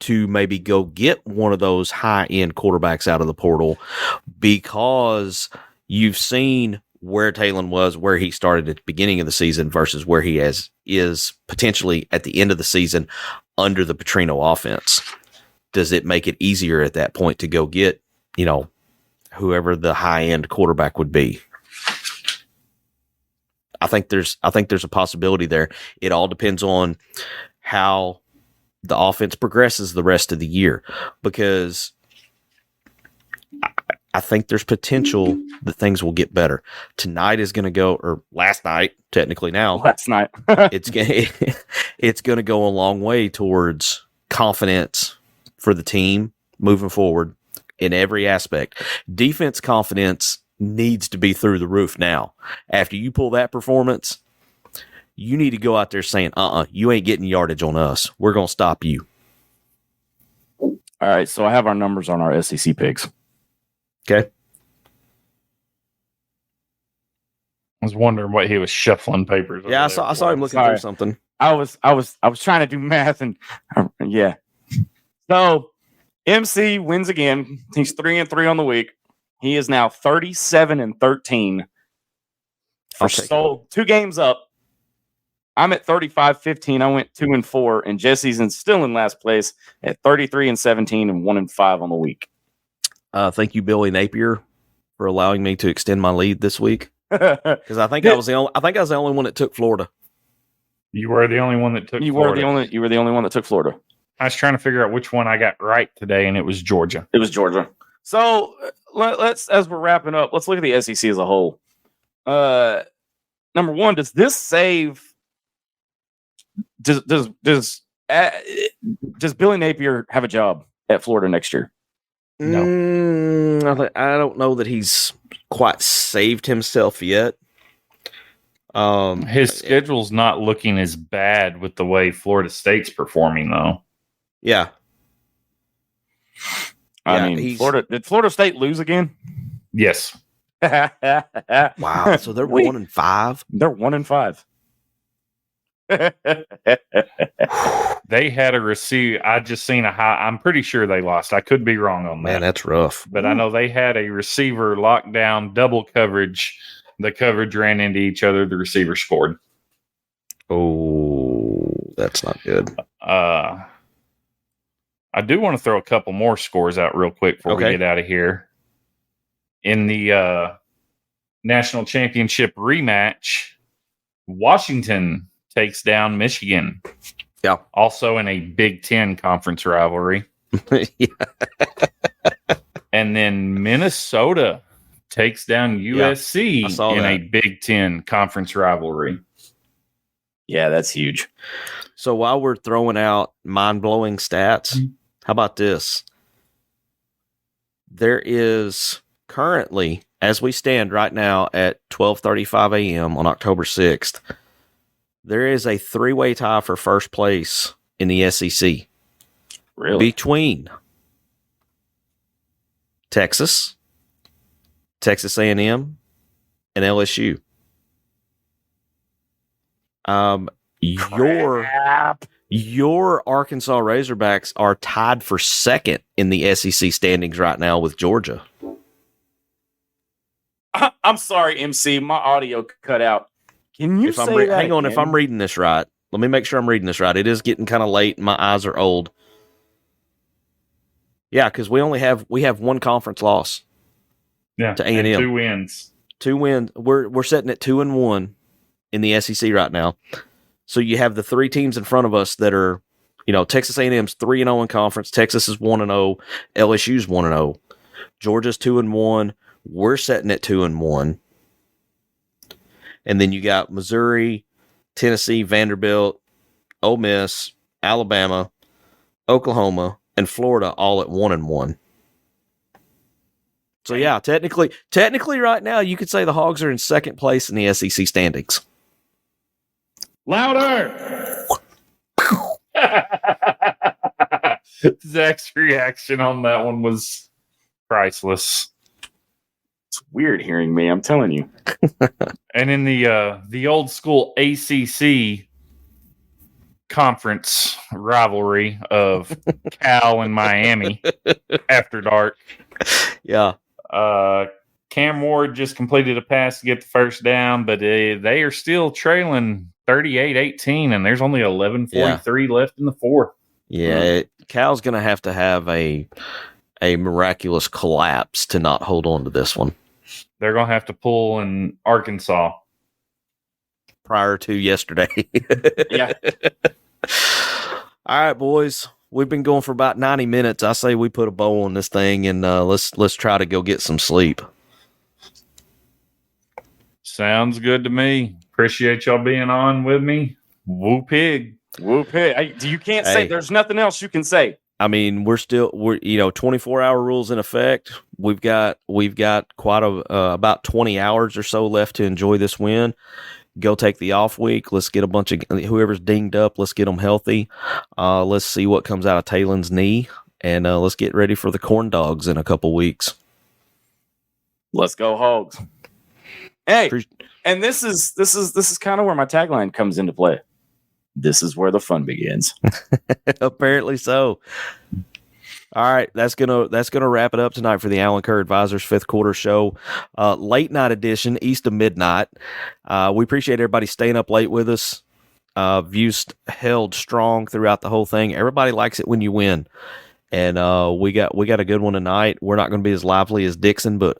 to maybe go get one of those high-end quarterbacks out of the portal because you've seen where Taylon was, where he started at the beginning of the season versus where he is potentially at the end of the season under the Petrino offense? Does it make it easier at that point to go get, you know, whoever the high-end quarterback would be? I think there's a possibility there. It all depends on how the offense progresses the rest of the year, because I think there's potential that things will get better. Tonight is going to go, or last night, technically now. Last night. it's going to go a long way towards confidence for the team moving forward in every aspect. Defense confidence needs to be through the roof now. After you pull that performance, you need to go out there saying, you ain't getting yardage on us. We're going to stop you. All right, so I have our numbers on our SEC picks. Okay. I was wondering what he was shuffling papers. Yeah, I saw him looking through something. I was trying to do math and yeah. So MC wins again. He's 3-3 on the week. He is now 37-13. So 2 games up. I'm at 35-15. I went 2-4, and Jesse's still in last place at 33-17 and 1-5 on the week. Thank you, Billy Napier, for allowing me to extend my lead this week. Because I think I was the only one that took Florida. You were the only one that took. You were the only one that took Florida. I was trying to figure out which one I got right today, and it was Georgia. It was Georgia. So let's, as we're wrapping up, let's look at the SEC as a whole. Number one, does this save? Does Billy Napier have a job at Florida next year? No, I don't know that he's quite saved himself yet. His schedule's not looking as bad with the way Florida State's performing, though. Yeah. I mean, did Florida State lose again? Yes. Wow. So they're 1-5. They're 1-5. They had a receiver. I just seen a high. I'm pretty sure they lost. I could be wrong on that. Man, that's rough. But I know they had a receiver locked down, double coverage. The coverage ran into each other. The receiver scored. Oh, that's not good. I do want to throw a couple more scores out real quick before we get out of here. In the national championship rematch, Washington takes down Michigan. Yeah. Also in a Big Ten conference rivalry. Yeah. And then Minnesota takes down USC in a Big Ten conference rivalry. Yeah, that's huge. So while we're throwing out mind-blowing stats, how about this? There is currently, as we stand right now at 12:35 a.m. on October 6th, there is a 3-way tie for first place in the SEC. Really? Between Texas, Texas A&M, and LSU. Your Arkansas Razorbacks are tied for second in the SEC standings right now with Georgia. I'm sorry, MC. My audio cut out. Can you say that hang on, again? if I'm reading this right. Let me make sure I'm reading this right. It is getting kind of late and my eyes are old. Yeah, because we have one conference loss. Yeah, to A&M. 2 wins. 2 wins. We're sitting at 2-1 in the SEC right now. So you have the 3 teams in front of us that are, Texas A&M's 3-0 in conference. Texas is 1-0. LSU's 1-0. Georgia's 2-1. We're sitting at 2-1. And then you got Missouri, Tennessee, Vanderbilt, Ole Miss, Alabama, Oklahoma, and Florida all at 1-1. So yeah, technically right now you could say the Hogs are in second place in the SEC standings. Louder! Zach's reaction on that one was priceless. It's weird hearing me, I'm telling you. And in the old school ACC conference rivalry of Cal and Miami after dark. Yeah. Cam Ward just completed a pass to get the first down, but they are still trailing 38-18, and there's only 11:43 left in the fourth. Yeah, Cal's going to have a miraculous collapse to not hold on to this one. They're going to have to pull in Arkansas. Prior to yesterday. Yeah. All right, boys. We've been going for about 90 minutes. I say we put a bow on this thing, and let's try to go get some sleep. Sounds good to me. Appreciate y'all being on with me. Woo pig. Woo pig. You can't say. There's nothing else you can say. I mean, we're 24-hour rules in effect. We've got quite about 20 hours or so left to enjoy this win. Go take the off week. Let's get a bunch of whoever's dinged up. Let's get them healthy. Let's see what comes out of Taylon's knee, and let's get ready for the corn dogs in a couple weeks. Let's go Hogs. Hey, and this is kind of where my tagline comes into play. This is where the fun begins. Apparently so. All right, that's gonna wrap it up tonight for the Alan Kerr Advisors fifth quarter show, late night edition, east of midnight. We appreciate everybody staying up late with us. Views held strong throughout the whole thing. Everybody likes it when you win, and we got a good one tonight. We're not going to be as lively as Dixon, but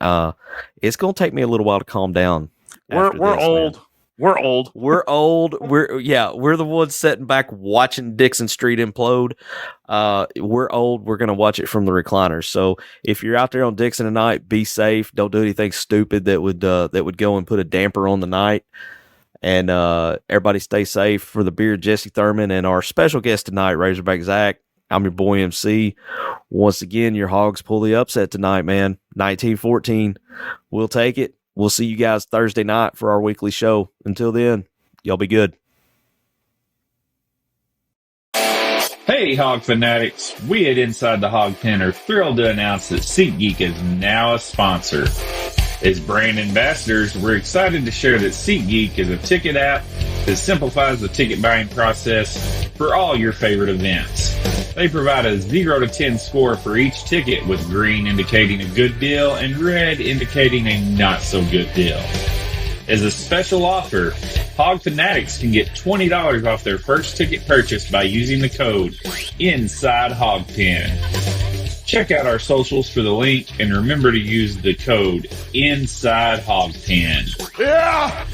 it's going to take me a little while to calm down. We're old. Man. We're old. We're old. We're the ones sitting back watching Dixon Street implode. We're old. We're going to watch it from the recliners. So if you're out there on Dixon tonight, be safe. Don't do anything stupid that would go and put a damper on the night. And everybody stay safe. For the Beard, Jesse Thurman, and our special guest tonight, Razorback Zach, I'm your boy MC. Once again, your Hogs pull the upset tonight, man. 19-14. We'll take it. We'll see you guys Thursday night for our weekly show. Until then, y'all be good. Hey, Hog fanatics. We at Inside the Hog Pen are thrilled to announce that SeatGeek is now a sponsor. As brand ambassadors, we're excited to share that SeatGeek is a ticket app that simplifies the ticket buying process for all your favorite events. They provide a 0 to 10 score for each ticket, with green indicating a good deal and red indicating a not so good deal. As a special offer, Hog Fanatics can get $20 off their first ticket purchase by using the code INSIDEHOGPEN. Check out our socials for the link, and remember to use the code INSIDEHOGPEN. Yeah!